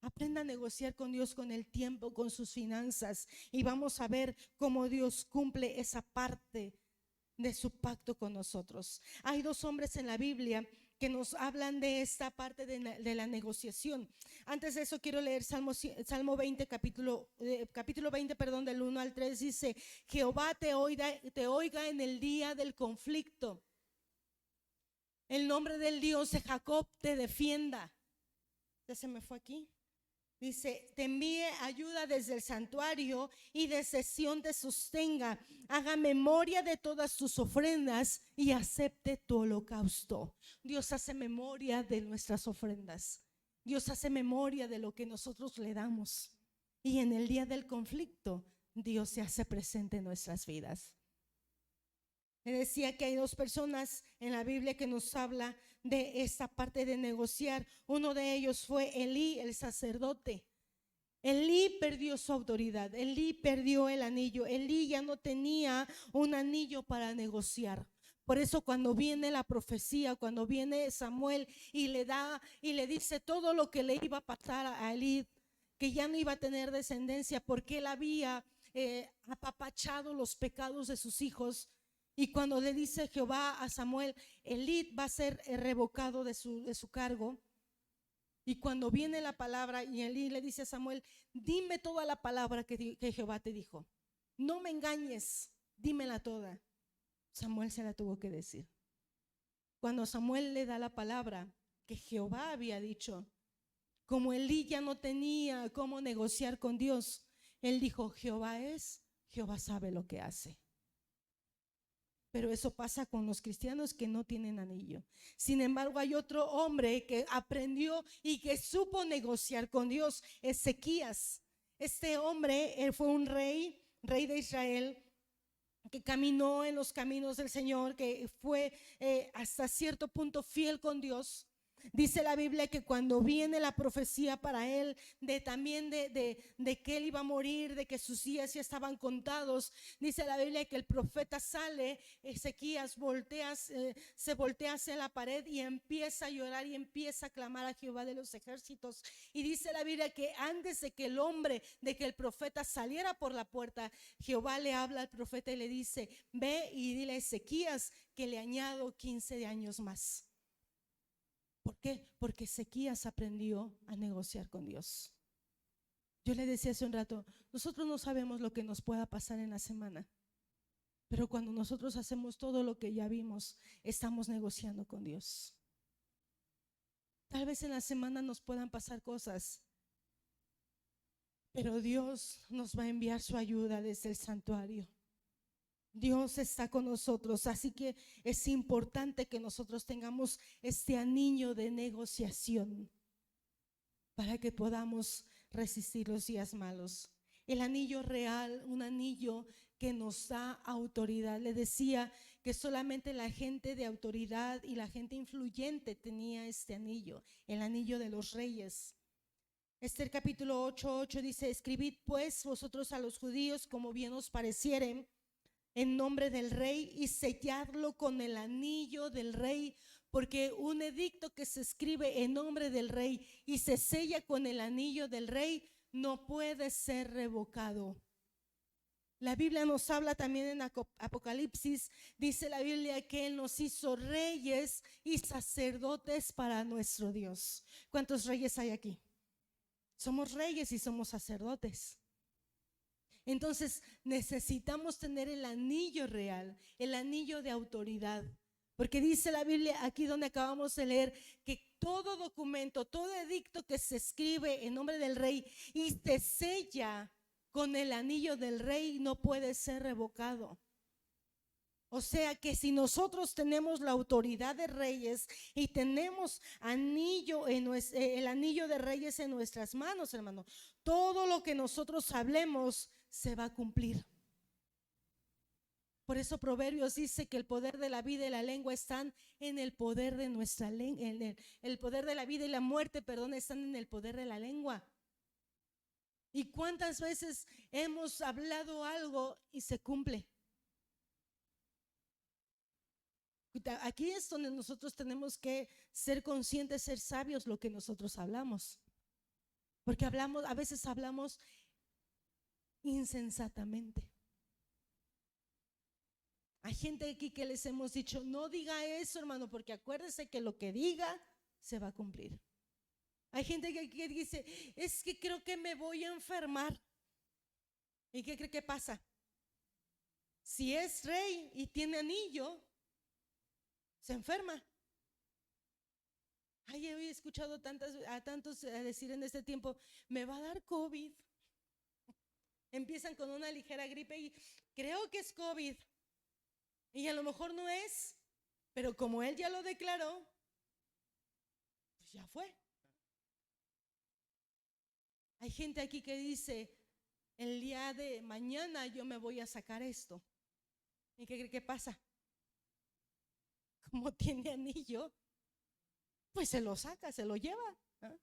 Aprenda a negociar con Dios, con el tiempo, con sus finanzas, y vamos a ver cómo Dios cumple esa parte de su pacto con nosotros. Hay dos hombres en la Biblia que nos hablan de esta parte de la negociación. Antes de eso quiero leer Salmo 20, capítulo 20, perdón, del 1 al 3. Dice: Jehová te oiga en el día del conflicto. El nombre del Dios de Jacob te defienda. Ya se me fue aquí. Dice: te envíe ayuda desde el santuario y desde Sión te sostenga. Haga memoria de todas tus ofrendas y acepte tu holocausto. Dios hace memoria de nuestras ofrendas. Dios hace memoria de lo que nosotros le damos. Y en el día del conflicto, Dios se hace presente en nuestras vidas. Me decía que hay dos personas en la Biblia que nos habla de esta parte de negociar. Uno de ellos fue Elí, el sacerdote. Elí perdió su autoridad, Elí perdió el anillo, Elí ya no tenía un anillo para negociar. Por eso cuando viene la profecía, cuando viene Samuel y le dice todo lo que le iba a pasar a Elí, que ya no iba a tener descendencia porque él había apapachado los pecados de sus hijos. Y cuando le dice Jehová a Samuel: Elí va a ser revocado de su cargo. Y cuando viene la palabra y Elí le dice a Samuel: dime toda la palabra que Jehová te dijo, no me engañes, dímela toda. Samuel se la tuvo que decir. Cuando Samuel le da la palabra que Jehová había dicho, como Elí ya no tenía cómo negociar con Dios, él dijo: Jehová es, Jehová sabe lo que hace. Pero eso pasa con los cristianos que no tienen anillo. Sin embargo, hay otro hombre que aprendió y que supo negociar con Dios: Ezequías. Este hombre, él fue un rey de Israel, que caminó en los caminos del Señor, que fue hasta cierto punto fiel con Dios. Dice la Biblia que cuando viene la profecía para él de que él iba a morir, de que sus días ya estaban contados, dice la Biblia que el profeta sale, Ezequías se voltea hacia la pared y empieza a llorar y empieza a clamar a Jehová de los ejércitos. Y dice la Biblia que antes de que el profeta saliera por la puerta, Jehová le habla al profeta y le dice: ve y dile a Ezequías que le añado 15 años más. ¿Por qué? Porque Ezequías aprendió a negociar con Dios. Yo le decía hace un rato, nosotros no sabemos lo que nos pueda pasar en la semana, pero cuando nosotros hacemos todo lo que ya vimos, estamos negociando con Dios. Tal vez en la semana nos puedan pasar cosas, pero Dios nos va a enviar su ayuda desde el santuario. Dios está con nosotros, así que es importante que nosotros tengamos este anillo de negociación para que podamos resistir los días malos. El anillo real, un anillo que nos da autoridad. Le decía que solamente la gente de autoridad y la gente influyente tenía este anillo, el anillo de los reyes. Esther capítulo 8:8 dice: escribid pues vosotros a los judíos como bien os parecieren, en nombre del rey, y selladlo con el anillo del rey, porque un edicto que se escribe en nombre del rey y se sella con el anillo del rey no puede ser revocado. La Biblia nos habla también en Apocalipsis, dice la Biblia que Él nos hizo reyes y sacerdotes para nuestro Dios. ¿Cuántos reyes hay aquí? Somos reyes y somos sacerdotes. Entonces necesitamos tener el anillo real, el anillo de autoridad, porque dice la Biblia aquí donde acabamos de leer que todo documento, todo edicto que se escribe en nombre del rey y se sella con el anillo del rey no puede ser revocado. O sea que si nosotros tenemos la autoridad de reyes y tenemos el anillo de reyes en nuestras manos, hermano, todo lo que nosotros hablemos se va a cumplir. Por eso Proverbios dice que el poder de la vida y la lengua están en el poder de nuestra lengua. El poder de la vida y la muerte, están en el poder de la lengua. ¿Y cuántas veces hemos hablado algo y se cumple? Aquí es donde nosotros tenemos que ser conscientes, ser sabios lo que nosotros hablamos. Porque a veces hablamos insensatamente. Hay gente aquí que les hemos dicho: no diga eso, hermano, porque acuérdese que lo que diga se va a cumplir. Hay gente que dice: es que creo que me voy a enfermar. ¿Y qué cree que pasa? Si es rey y tiene anillo, se enferma. Ay, he escuchado a tantos decir en este tiempo: me va a dar COVID. Empiezan con una ligera gripe y creo que es COVID. Y a lo mejor no es, pero como él ya lo declaró, pues ya fue. Hay gente aquí que dice: el día de mañana yo me voy a sacar esto. ¿Y qué cree que pasa? Como tiene anillo, pues se lo saca, se lo lleva, ¿eh?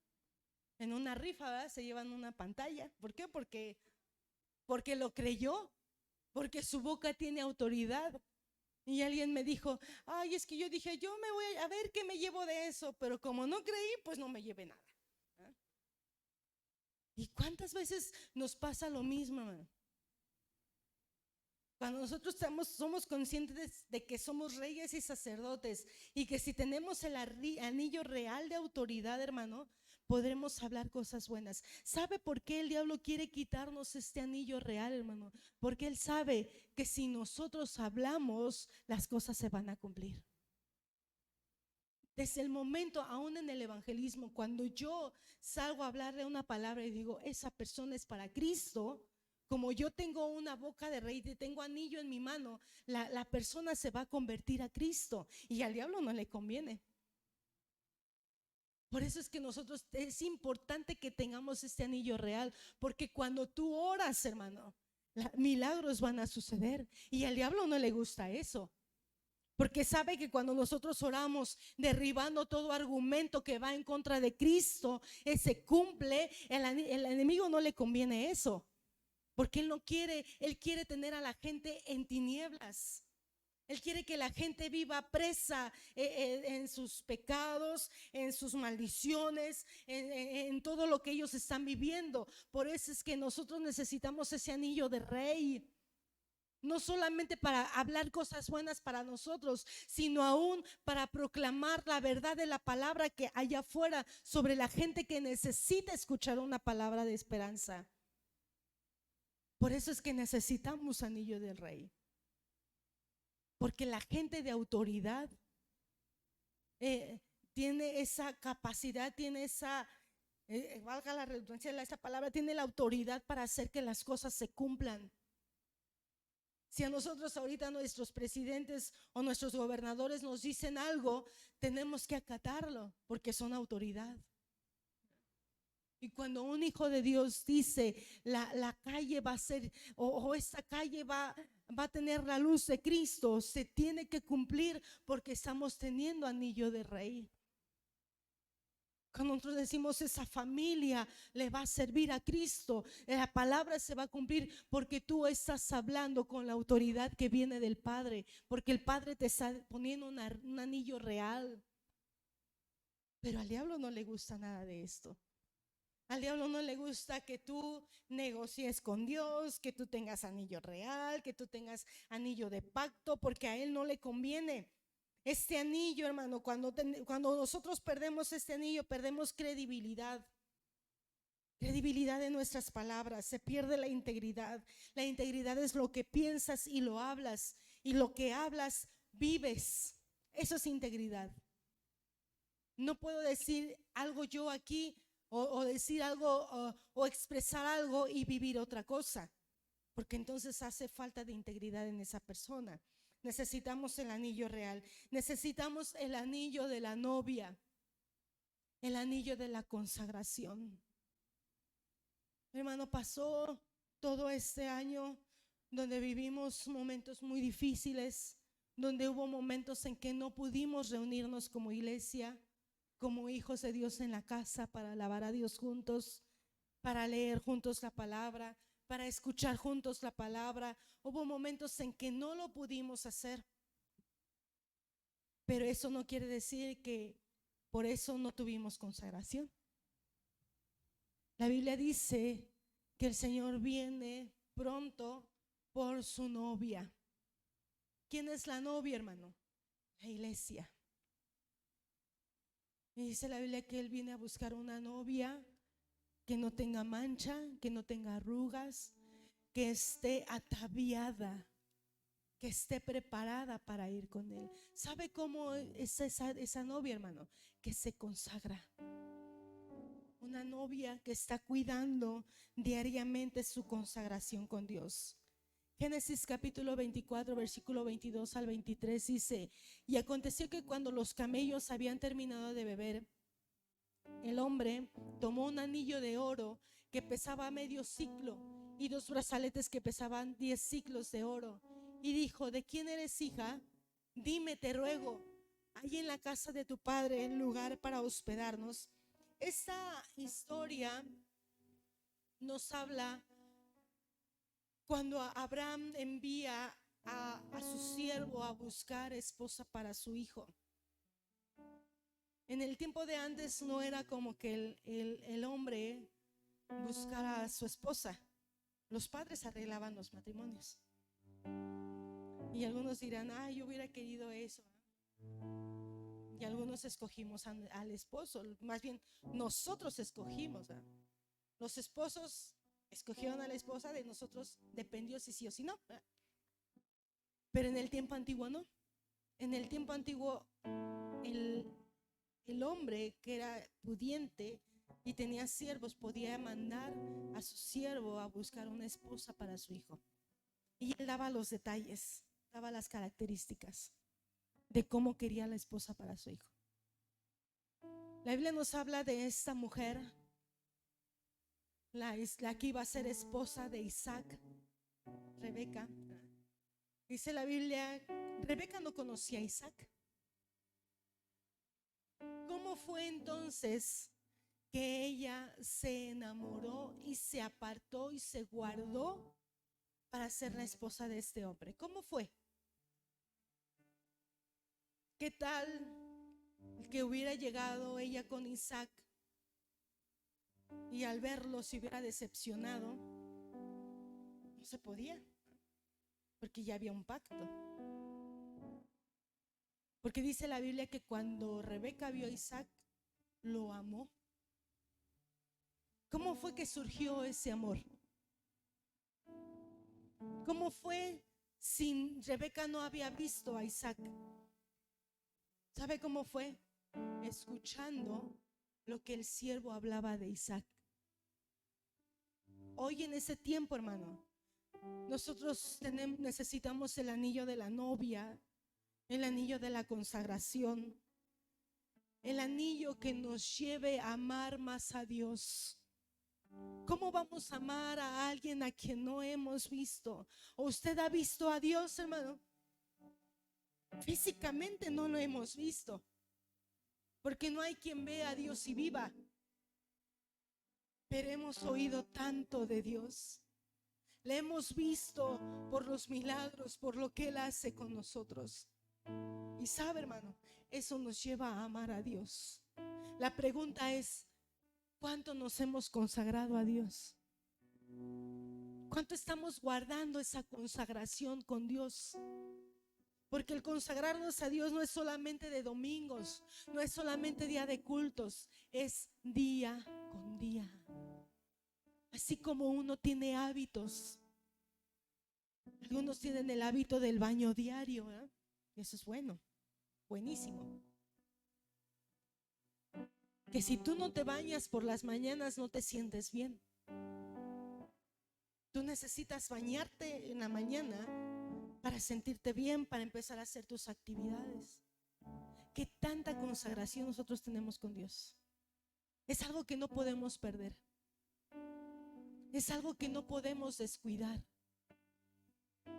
En una rifa, ¿verdad? Se llevan una pantalla. ¿Por qué? Porque lo creyó, porque su boca tiene autoridad. Y alguien me dijo: ay, es que yo dije, yo me voy a ver qué me llevo de eso, pero como no creí, pues no me llevé nada. ¿Eh? ¿Y cuántas veces nos pasa lo mismo, hermano? Cuando nosotros somos conscientes de que somos reyes y sacerdotes y que si tenemos el anillo real de autoridad, hermano, podremos hablar cosas buenas. ¿Sabe por qué el diablo quiere quitarnos este anillo real, hermano? Porque él sabe que si nosotros hablamos, las cosas se van a cumplir. Desde el momento, aún en el evangelismo, cuando yo salgo a hablarle una palabra y digo: esa persona es para Cristo, como yo tengo una boca de rey y tengo anillo en mi mano, la persona se va a convertir a Cristo y al diablo no le conviene. Por eso es que nosotros es importante que tengamos este anillo real, porque cuando tú oras, hermano, milagros van a suceder y al diablo no le gusta eso. Porque sabe que cuando nosotros oramos derribando todo argumento que va en contra de Cristo, se cumple. El enemigo no le conviene eso, porque él quiere tener a la gente en tinieblas. Él quiere que la gente viva presa en sus pecados, en sus maldiciones, en todo lo que ellos están viviendo. Por eso es que nosotros necesitamos ese anillo de rey. No solamente para hablar cosas buenas para nosotros, sino aún para proclamar la verdad de la palabra que hay afuera sobre la gente que necesita escuchar una palabra de esperanza. Por eso es que necesitamos anillo del rey. Porque la gente de autoridad tiene esa capacidad, tiene esa, valga la redundancia de esa palabra, tiene la autoridad para hacer que las cosas se cumplan. Si a nosotros ahorita nuestros presidentes o nuestros gobernadores nos dicen algo, tenemos que acatarlo porque son autoridad. Y cuando un hijo de Dios dice la calle va a ser o esta calle va a tener la luz de Cristo, se tiene que cumplir porque estamos teniendo anillo de rey. Cuando nosotros decimos esa familia le va a servir a Cristo, la palabra se va a cumplir porque tú estás hablando con la autoridad que viene del Padre, porque el Padre te está poniendo un anillo real. Pero al diablo no le gusta nada de esto. Al diablo no le gusta que tú negocies con Dios, que tú tengas anillo real, que tú tengas anillo de pacto, porque a él no le conviene. Este anillo, hermano, cuando nosotros perdemos este anillo, perdemos credibilidad. Credibilidad de nuestras palabras, se pierde la integridad. La integridad es lo que piensas y lo hablas, y lo que hablas vives. Eso es integridad. No puedo decir algo yo aquí o decir algo o expresar algo y vivir otra cosa, porque entonces hace falta de integridad en esa persona. Necesitamos el anillo real, necesitamos el anillo de la novia, el anillo de la consagración. Hermano, pasó todo este año donde vivimos momentos muy difíciles, donde hubo momentos en que no pudimos reunirnos como iglesia, como hijos de Dios en la casa para alabar a Dios juntos, para leer juntos la palabra, para escuchar juntos la palabra. Hubo momentos en que no lo pudimos hacer, pero eso no quiere decir que por eso no tuvimos consagración. La Biblia dice que el Señor viene pronto por su novia. ¿Quién es la novia, hermano? La iglesia. Y dice la Biblia que Él viene a buscar una novia que no tenga mancha, que no tenga arrugas, que esté ataviada, que esté preparada para ir con Él. ¿Sabe cómo es esa novia, hermano? Que se consagra. Una novia que está cuidando diariamente su consagración con Dios. Génesis capítulo 24, versículo 22 al 23 dice: y aconteció que cuando los camellos habían terminado de beber, el hombre tomó un anillo de oro que pesaba medio siclo y 2 brazaletes que pesaban 10 siclos de oro, y dijo: ¿de quién eres hija? Dime, te ruego, hay en la casa de tu padre lugar para hospedarnos. Esta historia nos habla cuando Abraham envía a su siervo a buscar esposa para su hijo. En el tiempo de antes no era como que el hombre buscara a su esposa. Los padres arreglaban los matrimonios. Y algunos dirán: yo hubiera querido eso. Y algunos escogimos al esposo. Más bien nosotros escogimos. Los esposos escogieron a la esposa, de nosotros dependió si sí o si no. Pero en el tiempo antiguo no. En el tiempo antiguo el hombre que era pudiente y tenía siervos podía mandar a su siervo a buscar una esposa para su hijo. Y él daba los detalles, daba las características de cómo quería la esposa para su hijo. La Biblia nos habla de esta mujer, la que iba a ser esposa de Isaac, Rebeca. Dice la Biblia, Rebeca no conocía a Isaac. ¿Cómo fue entonces que ella se enamoró y se apartó y se guardó para ser la esposa de este hombre? ¿Cómo fue? ¿Qué tal que hubiera llegado ella con Isaac y al verlo se hubiera decepcionado? No se podía. porque ya había un pacto. Porque dice la Biblia que cuando Rebeca vio a Isaac, lo amó. ¿Cómo fue que surgió ese amor? ¿Cómo fue si Rebeca no había visto a Isaac? ¿Sabe cómo fue? Escuchando lo que el siervo hablaba de Isaac. Hoy en ese tiempo, hermano, nosotros necesitamos el anillo de la novia, el anillo de la consagración, el anillo que nos lleve a amar más a Dios. ¿Cómo vamos a amar a alguien a quien no hemos visto? ¿O usted ha visto a Dios, hermano? Físicamente no lo hemos visto, porque no hay quien vea a Dios y viva. Pero hemos oído tanto de Dios. Le hemos visto por los milagros, por lo que Él hace con nosotros. Y sabe, hermano, eso nos lleva a amar a Dios. La pregunta es, ¿cuánto nos hemos consagrado a Dios? ¿Cuánto estamos guardando esa consagración con Dios? Porque el consagrarnos a Dios no es solamente de domingos, no es solamente día de cultos, es día con día. Así como uno tiene hábitos. Algunos tienen el hábito del baño diario, ¿eh? Y eso es bueno, buenísimo. Que si tú no te bañas por las mañanas no te sientes bien. Tú necesitas bañarte en la mañana para sentirte bien, para empezar a hacer tus actividades. ¿Qué tanta consagración nosotros tenemos con Dios? Es algo que no podemos perder. Es algo que no podemos descuidar.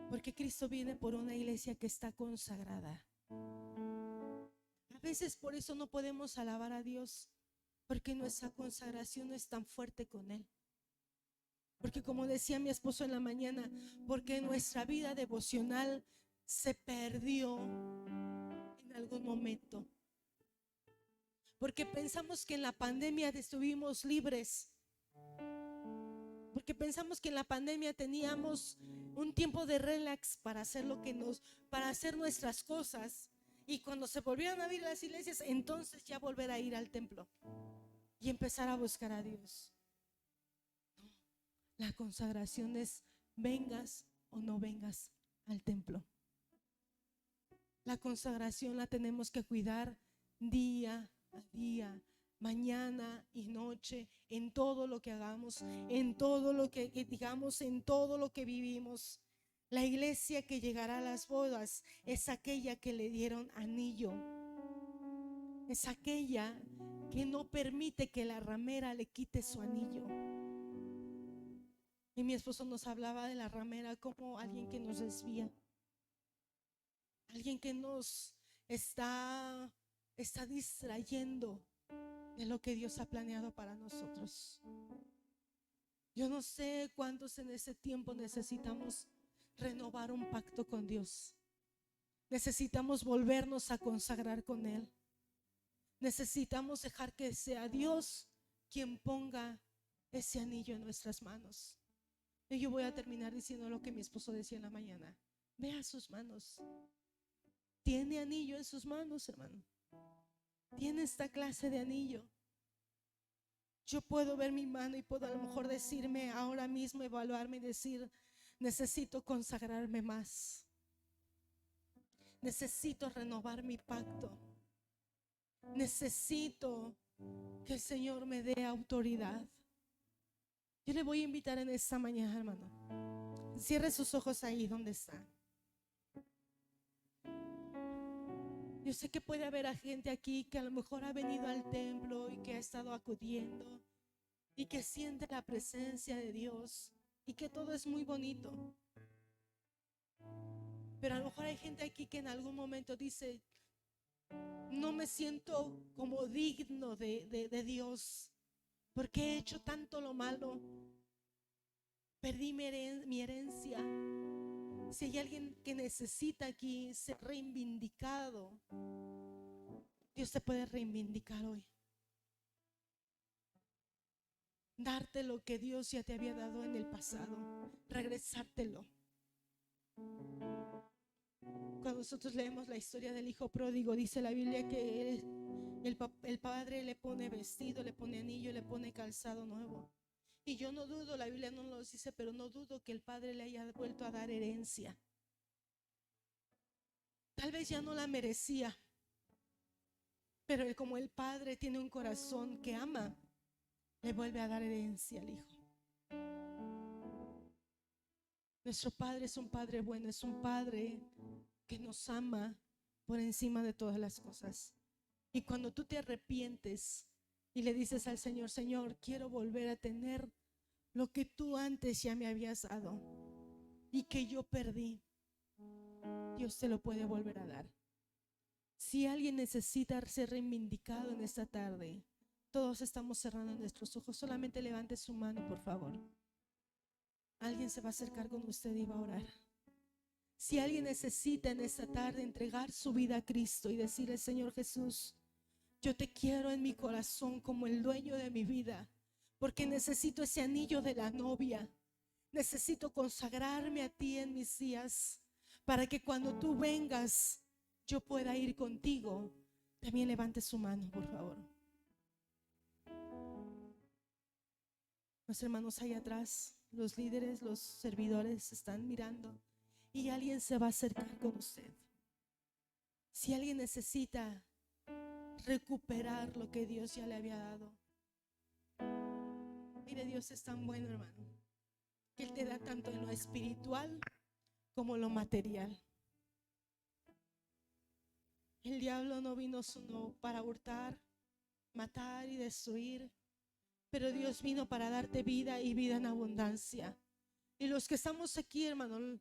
Porque Cristo viene por una iglesia que está consagrada. A veces por eso no podemos alabar a Dios, porque nuestra consagración no es tan fuerte con Él. Porque como decía mi esposo en la mañana, porque nuestra vida devocional se perdió en algún momento. Porque pensamos que en la pandemia estuvimos libres. Porque pensamos que en la pandemia teníamos un tiempo de relax para hacer para hacer nuestras cosas. Y cuando se volvieron a abrir las iglesias, entonces ya volver a ir al templo y empezar a buscar a Dios. La consagración es vengas o no vengas al templo. La consagración la tenemos que cuidar día a día, mañana y noche, en todo lo que hagamos, en todo lo que digamos, en todo lo que vivimos. La iglesia que llegará a las bodas es aquella que le dieron anillo. Es aquella que no permite que la ramera le quite su anillo. Y mi esposo nos hablaba de la ramera como alguien que nos desvía, alguien que nos está distrayendo de lo que Dios ha planeado para nosotros. Yo no sé cuántos en ese tiempo necesitamos renovar un pacto con Dios. Necesitamos volvernos a consagrar con Él. Necesitamos dejar que sea Dios quien ponga ese anillo en nuestras manos. Y yo voy a terminar diciendo lo que mi esposo decía en la mañana. Vea sus manos. Tiene anillo en sus manos, hermano. Tiene esta clase de anillo. Yo puedo ver mi mano y puedo a lo mejor decirme ahora mismo, evaluarme y decir, necesito consagrarme más. Necesito renovar mi pacto. Necesito que el Señor me dé autoridad. Yo le voy a invitar en esta mañana, hermano. Cierre sus ojos ahí donde está. Yo sé que puede haber gente aquí que a lo mejor ha venido al templo y que ha estado acudiendo y que siente la presencia de Dios y que todo es muy bonito. Pero a lo mejor hay gente aquí que en algún momento dice, no me siento como digno de Dios porque he hecho tanto lo malo. Perdí mi herencia. Si hay alguien que necesita aquí ser reivindicado, Dios te puede reivindicar hoy. Darte lo que Dios ya te había dado en el pasado, regresártelo. Cuando nosotros leemos la historia del hijo pródigo, dice la Biblia que el padre le pone vestido, le pone anillo, le pone calzado nuevo. Y yo no dudo, la Biblia no lo dice, pero no dudo que el padre le haya vuelto a dar herencia. Tal vez ya no la merecía, pero como el padre tiene un corazón que ama, le vuelve a dar herencia al hijo. Nuestro padre es un padre bueno, es un padre que nos ama por encima de todas las cosas. Y cuando tú te arrepientes y le dices al Señor: Señor, quiero volver a tener lo que tú antes ya me habías dado y que yo perdí, Dios te lo puede volver a dar. Si alguien necesita ser reivindicado en esta tarde, todos estamos cerrando nuestros ojos, solamente levante su mano, por favor. Alguien se va a acercar con usted y va a orar. Si alguien necesita en esta tarde entregar su vida a Cristo y decirle: Señor Jesús, yo te quiero en mi corazón como el dueño de mi vida, porque necesito ese anillo de la novia. Necesito consagrarme a ti en mis días, para que cuando tú vengas yo pueda ir contigo. También levante su mano, por favor. Los hermanos allá atrás, los líderes, los servidores están mirando y alguien se va a acercar con usted. Si alguien necesita recuperar lo que Dios ya le había dado, mire, Dios es tan bueno, hermano, que Él te da tanto en lo espiritual como lo material. El diablo no vino sino para hurtar, matar y destruir, pero Dios vino para darte vida y vida en abundancia. Y los que estamos aquí, hermano,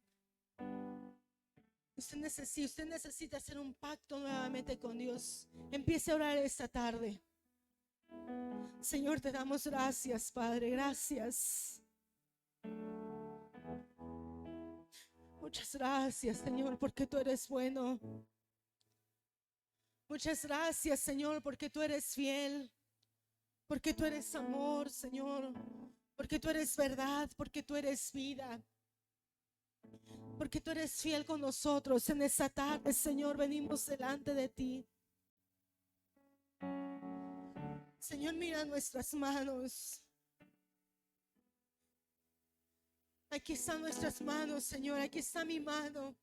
usted necesita hacer un pacto nuevamente con Dios. Empiece a orar esta tarde. Señor, te damos gracias, Padre, gracias. Muchas gracias, Señor, porque tú eres bueno. Muchas gracias, Señor, porque tú eres fiel, porque tú eres amor, Señor, porque tú eres verdad, porque tú eres vida, porque tú eres fiel con nosotros. En esta tarde, Señor, venimos delante de ti. Señor, mira nuestras manos. Aquí están nuestras manos, Señor, aquí está mi mano.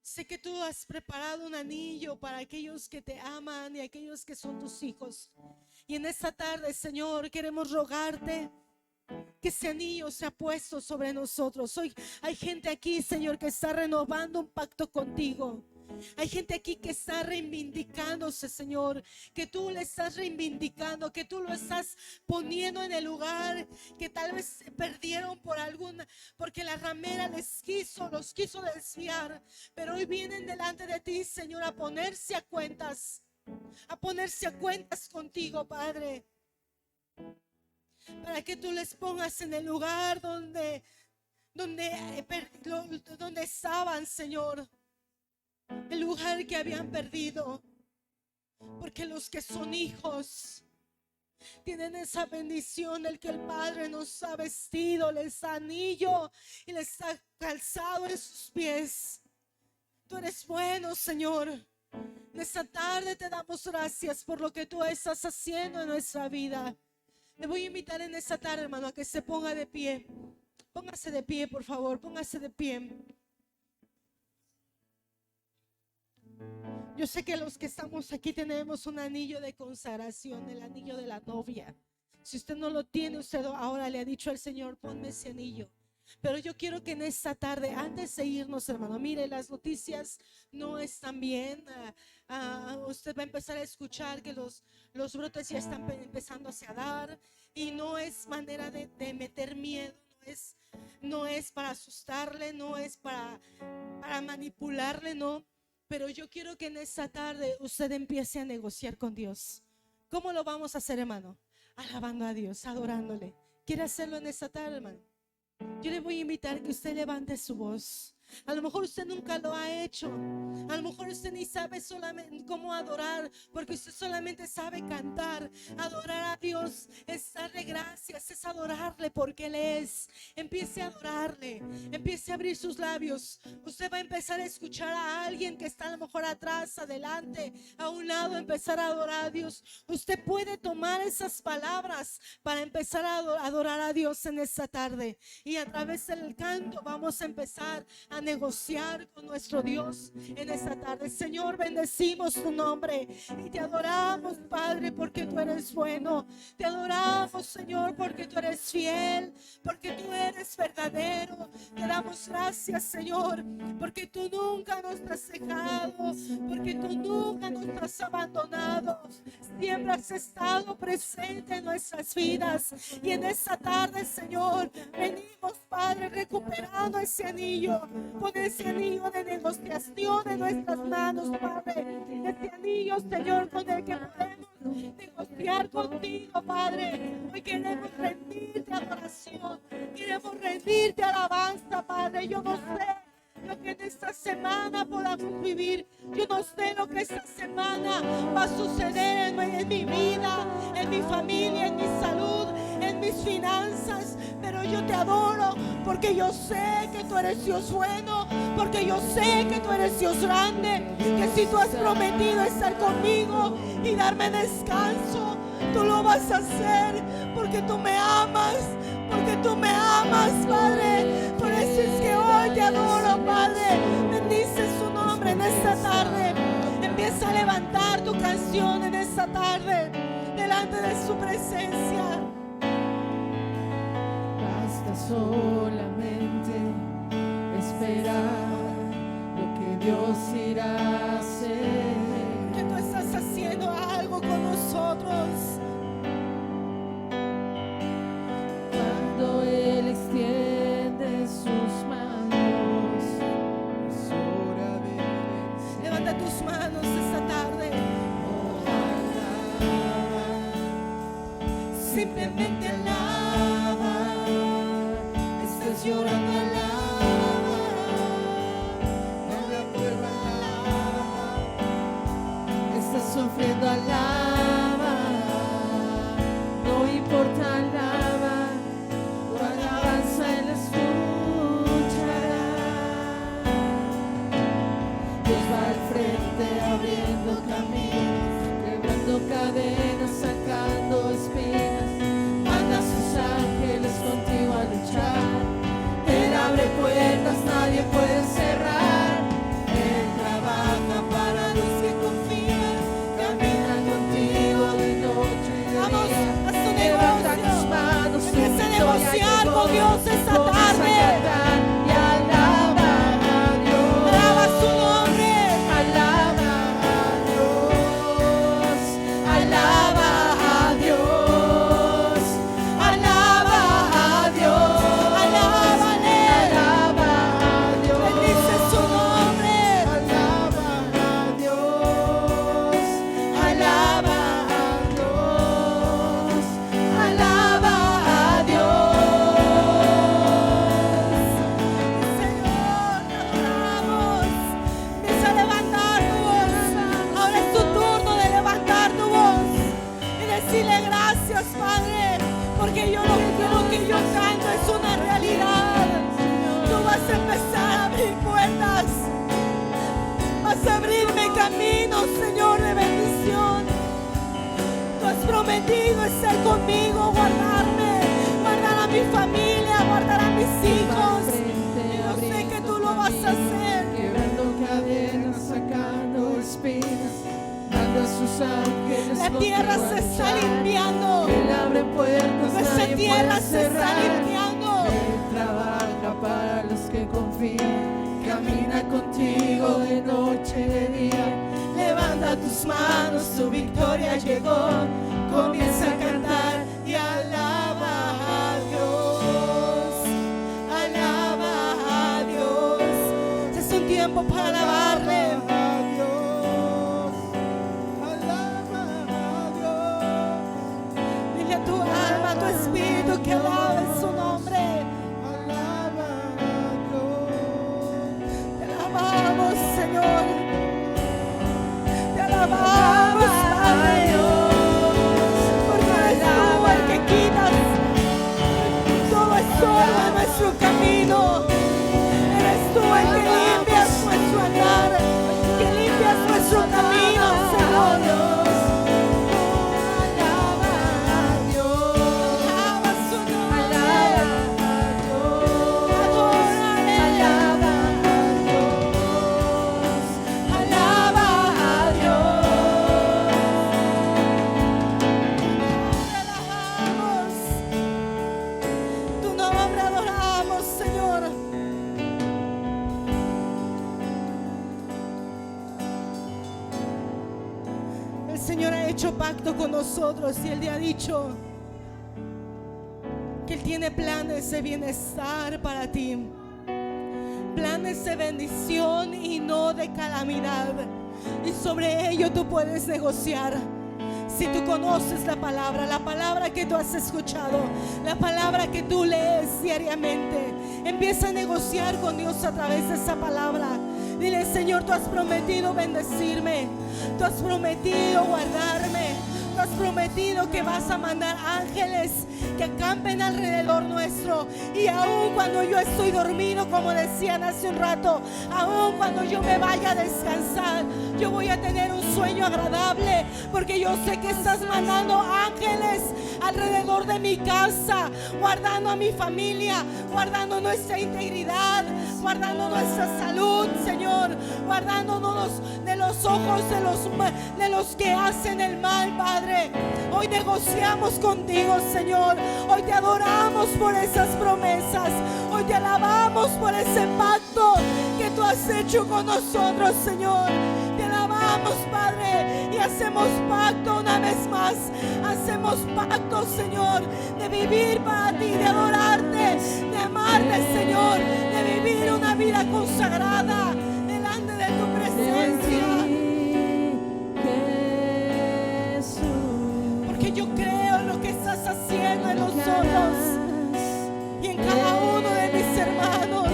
Sé que tú has preparado un anillo para aquellos que te aman y aquellos que son tus hijos. Y en esta tarde, Señor, queremos rogarte que ese anillo sea puesto sobre nosotros. Hoy hay gente aquí, Señor, que está renovando un pacto contigo. Hay gente aquí que está reivindicándose, Señor, que tú le estás reivindicando, que tú lo estás poniendo en el lugar que tal vez perdieron porque la ramera los quiso desviar, pero hoy vienen delante de ti, Señor, a ponerse a cuentas contigo, Padre, para que tú les pongas en el lugar donde estaban, Señor, el lugar que habían perdido, porque los que son hijos tienen esa bendición del que el Padre nos ha vestido, les da anillo y les ha calzado en sus pies. Tú eres bueno, Señor. En esta tarde te damos gracias por lo que tú estás haciendo en nuestra vida. Le voy a invitar en esta tarde, hermano, a que se ponga de pie. Póngase de pie, por favor, póngase de pie. Yo sé que los que estamos aquí tenemos un anillo de consagración, el anillo de la novia. Si usted no lo tiene, usted ahora le ha dicho al Señor: ponme ese anillo. Pero yo quiero que en esta tarde, antes de irnos, hermano, mire, las noticias no están bien. Usted va a empezar a escuchar que los brotes ya están empezando a dar, y no es manera de meter miedo, no es para asustarle, no es para manipularle, no. Pero yo quiero que en esta tarde usted empiece a negociar con Dios. ¿Cómo lo vamos a hacer, hermano? Alabando a Dios, adorándole. ¿Quiere hacerlo en esta tarde, hermano? Yo le voy a invitar que usted levante su voz. A lo mejor usted nunca lo ha hecho. A lo mejor usted ni sabe solamente cómo adorar, porque usted solamente sabe cantar. Adorar a Dios es darle gracias, es adorarle porque Él es. Empiece a adorarle, empiece a abrir sus labios. Usted va a empezar a escuchar a alguien que está a lo mejor atrás, adelante, a un lado, empezar a adorar a Dios. Usted puede tomar esas palabras para empezar a adorar a Dios en esta tarde. Y a través del canto vamos a empezar a negociar con nuestro Dios en esta tarde. Señor, bendecimos tu nombre y te adoramos, Padre, porque tú eres bueno. Te adoramos, Señor, porque tú eres fiel, porque tú eres verdadero. Te damos gracias, Señor, porque tú nunca nos has dejado, porque tú nunca nos has abandonado. Siempre has estado presente en nuestras vidas. Y en esta tarde, Señor, venimos, Padre, recuperando ese anillo, con ese anillo de negociación en nuestras manos, Padre. Ese anillo, Señor, con el que podemos negociar contigo, Padre. Hoy queremos rendirte adoración, queremos rendirte alabanza, Padre. Yo no sé lo que en esta semana podamos vivir. Yo no sé lo que esta semana va a suceder en mi vida, en mi familia, en mi salud, en mis finanzas, pero yo te adoro porque yo sé que tú eres Dios bueno, porque yo sé que tú eres Dios grande, que si tú has prometido estar conmigo y darme descanso, tú lo vas a hacer porque tú me amas, Padre. Por eso es que hoy te adoro, Padre. Bendice su nombre en esta tarde. Empieza a levantar tu canción en esta tarde delante de su presencia. Basta solamente esperar lo que Dios irá a hacer. Que tú estás haciendo algo con nosotros. Cuando Él extiende sus manos, es hora de vencer. Levanta tus manos esta tarde. Simplemente alaba. Estás llorando, alaba. No la prueba, alaba. Estás sufriendo, alaba. No importa, alaba. Tu alabanza Él escuchará. Dios va al frente abriendo caminos, quebrando cadenas, sacando espinas. Manda a sus ángeles contigo a luchar. Él abre puertas, nadie puede cerrar. Él trabaja para los que confían. Camina contigo de noche y de Vamos, día. haz tu Levanta negocio. tus manos, tu Empieza a victoria negociar llegó. con Dios esta Comienza a tarde. cantar y alaba a Dios. Alaba su nombre. Alaba a Dios, alaba a Dios, alaba a Dios, Alábale. alaba a Dios, Bendice su nombre. alaba a Dios, alaba a Dios, alaba a Dios. Señor, te adoramos. Empieza a levantar tu voz. Ahora es tu turno de levantar tu voz y decirle gracias, Padre, porque yo lo que yo canto es una realidad. Tú vas a empezar a abrir puertas, vas a abrirme caminos, Señor, de bendición. Tú has prometido estar conmigo, guardarme, guardar a mi familia, guardar a mis hijos. Y yo sé que tú lo vas a hacer. Quebrando cadenas, sacando espinas, manda a sus ángeles. La tierra contigo a se está luchar. limpiando. Él abre puertas, Nuestra nadie tierra puede se está cerrar. limpiando. Él trabaja para los que confían. Camina contigo de noche y de día. Levanta tus manos, tu victoria llegó. Comienza a cantar y alaba a Dios. Alaba a Dios. Es un tiempo para alabarle. Alaba a Dios. Alaba a Dios. Dile a tu alma, a tu espíritu que alabe su nombre. Alaba a Dios. Transforma nuestro camino. Eres tú el que limpias nuestro andar, que limpias nuestro camino, Señor. Pacto con nosotros y Él te ha dicho que Él tiene planes de bienestar para ti, planes de bendición y no de calamidad, y sobre ello tú puedes negociar. Si tú conoces la palabra que tú has escuchado, la palabra que tú lees diariamente, empieza a negociar con Dios a través de esa palabra. Dile: Señor, tú has prometido bendecirme, tú has prometido guardarme, tú has prometido que vas a mandar ángeles que acampen alrededor nuestro. Y aun cuando yo estoy dormido, como decían hace un rato, aun cuando yo me vaya a descansar, yo voy a tener un sueño agradable, porque yo sé que estás mandando ángeles alrededor de mi casa, guardando a mi familia, guardando nuestra integridad, guardando nuestra salud, Señor, guardándonos de los ojos de los que hacen el mal, Padre. Hoy negociamos contigo, Señor. Hoy te adoramos por esas promesas. Hoy te alabamos por ese pacto que tú has hecho con nosotros, Señor. Te alabamos, Padre, y hacemos pacto una vez más. Hacemos pacto, Señor, de vivir para ti, de adorarte, de amarte, Señor, de vivir una vida consagrada delante de tu presencia. Porque yo creo en lo que estás haciendo en nosotros y en cada uno de mis hermanos.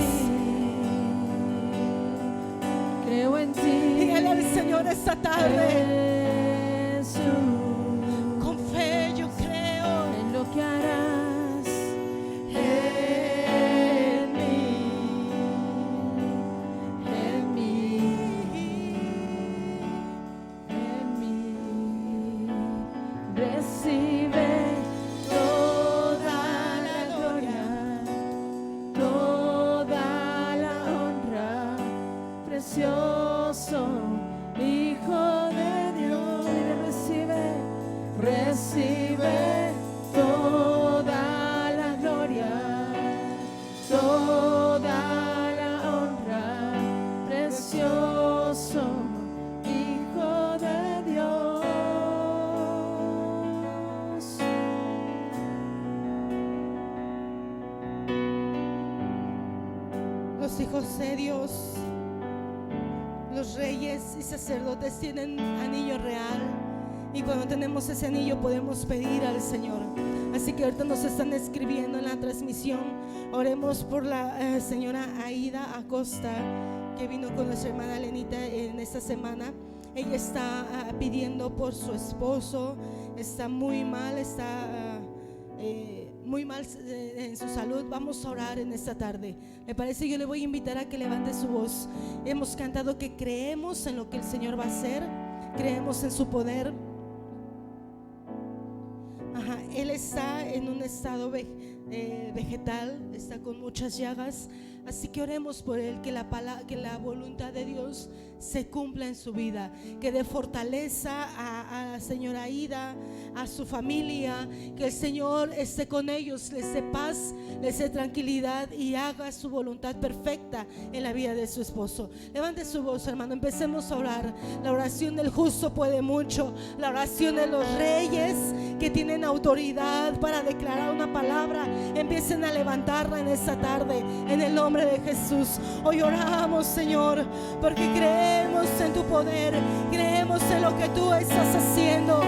Creo en ti. Dígale al Señor esta tarde. Con fe yo creo en lo que harás en mí, en mí. Recibe toda la gloria, toda la honra, precioso Hijo de Dios. Recibe toda la gloria, toda la honra, precioso Hijo de Dios. Los hijos de Dios, los reyes y sacerdotes tienen anillo real, y cuando tenemos ese anillo podemos pedir al Señor. Así que ahorita nos están escribiendo en la transmisión. Oremos por la señora Aida Acosta, que vino con nuestra hermana Lenita en esta semana. Ella está pidiendo por su esposo. Está muy mal, muy mal en su salud. Vamos a orar en esta tarde. ¿Le parece? Yo le voy a invitar a que levante su voz. Hemos cantado que creemos en lo que el Señor va a hacer, creemos en su poder. Él está en un estado vegetal, está con muchas llagas. Así que oremos por él, que la voluntad de Dios se cumpla en su vida, que dé fortaleza a la señora Aida, a su familia, que el Señor esté con ellos, les dé paz, les dé tranquilidad y haga su voluntad perfecta en la vida de su esposo. Levante su voz, hermano, empecemos a orar. La oración del justo puede mucho. La oración de los reyes que tienen autoridad para declarar una palabra, empiecen a levantarla en esta tarde, en el nombre de Jesús. Hoy oramos, Señor, porque creemos en tu poder, creemos en lo que tú estás haciendo.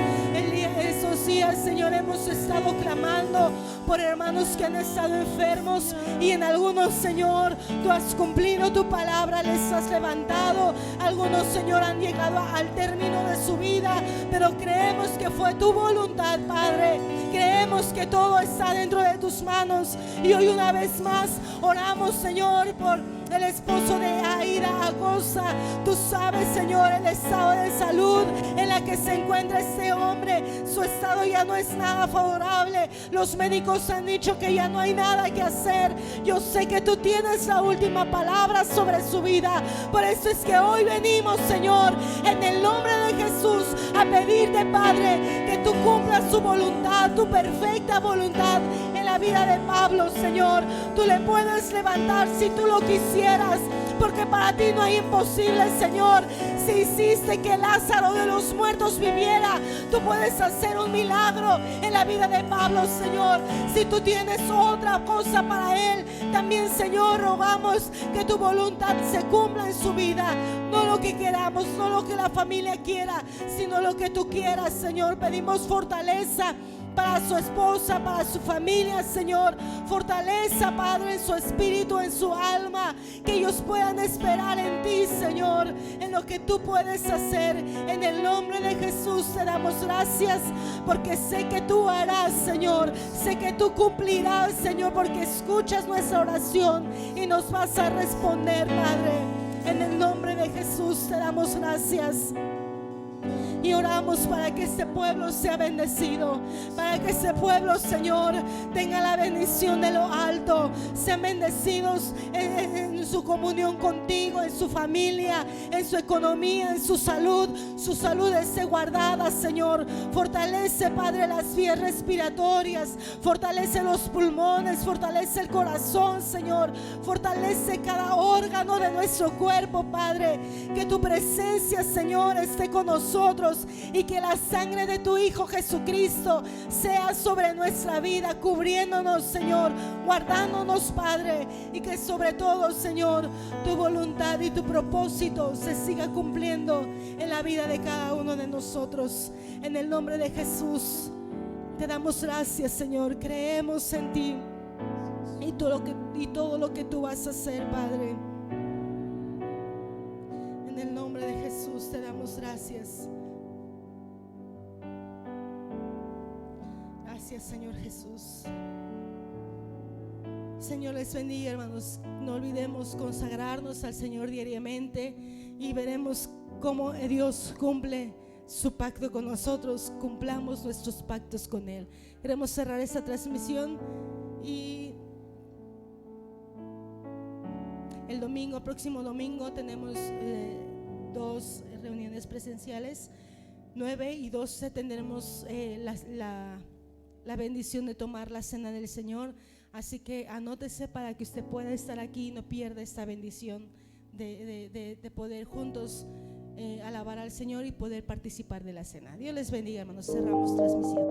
Esos días, Señor, hemos estado clamando por hermanos que han estado enfermos, y en algunos, Señor, tú has cumplido tu palabra, les has levantado. Algunos, Señor, han llegado al término de su vida, pero creemos que fue tu voluntad, Padre, Creemos que todo está dentro de tus manos. Y hoy una vez más oramos, Señor, por el esposo de Aida Agosa. Tú sabes, Señor, el estado de salud en la que se encuentra este hombre. Su estado ya no es nada favorable. Los médicos han dicho que ya no hay nada que hacer. Yo sé que tú tienes la última palabra sobre su vida. Por eso es que hoy venimos, Señor, en el nombre de Jesús, a pedirte, Padre, que tú cumplas su voluntad, tu perfecta voluntad en la vida de Pablo, Señor. Tú le puedes levantar si tú lo quisieras, porque para ti no hay imposible, Señor. Si hiciste que Lázaro de los muertos viviera, tú puedes hacer un milagro en la vida de Pablo, Señor. Si tú tienes otra cosa para él, también, Señor, rogamos que tu voluntad se cumpla en su vida. No lo que queramos, no lo que la familia quiera, sino lo que tú quieras, Señor. Pedimos fortaleza para su esposa, para su familia, Señor. Fortaleza, Padre, en su espíritu, en su alma, que ellos puedan esperar en ti, Señor, en lo que tú puedes hacer. En el nombre de Jesús te damos gracias, porque sé que tú harás, Señor. Sé que tú cumplirás, Señor, porque escuchas nuestra oración y nos vas a responder, Padre. En el nombre de Jesús te damos gracias. Y oramos para que este pueblo sea bendecido, para que este pueblo, Señor, tenga la bendición de lo alto. Sean bendecidos en su comunión contigo, en su familia, en su economía, en su salud. Su salud esté guardada, Señor. Fortalece, Padre, las vías respiratorias, fortalece los pulmones, fortalece el corazón, Señor. Fortalece cada órgano de nuestro cuerpo, Padre. Que tu presencia, Señor, esté con nosotros, y que la sangre de tu Hijo Jesucristo sea sobre nuestra vida, cubriéndonos, Señor, guardándonos, Padre, y que sobre todo, Señor, tu voluntad y tu propósito se siga cumpliendo en la vida de cada uno de nosotros. En el nombre de Jesús te damos gracias, Señor. Creemos en ti y todo lo que tú vas a hacer, Padre. En el nombre de Jesús te damos gracias. Gracias, Señor Jesús. Señor, les bendiga, hermanos. No olvidemos consagrarnos al Señor diariamente y veremos cómo Dios cumple su pacto con nosotros. Cumplamos nuestros pactos con Él. Queremos cerrar esta transmisión y el próximo domingo tenemos 2 reuniones presenciales. 9 y 12 tendremos la bendición de tomar la cena del Señor. Así que anótese para que usted pueda estar aquí y no pierda esta bendición de poder juntos alabar al Señor y poder participar de la cena. Dios les bendiga, hermanos. Cerramos transmisión.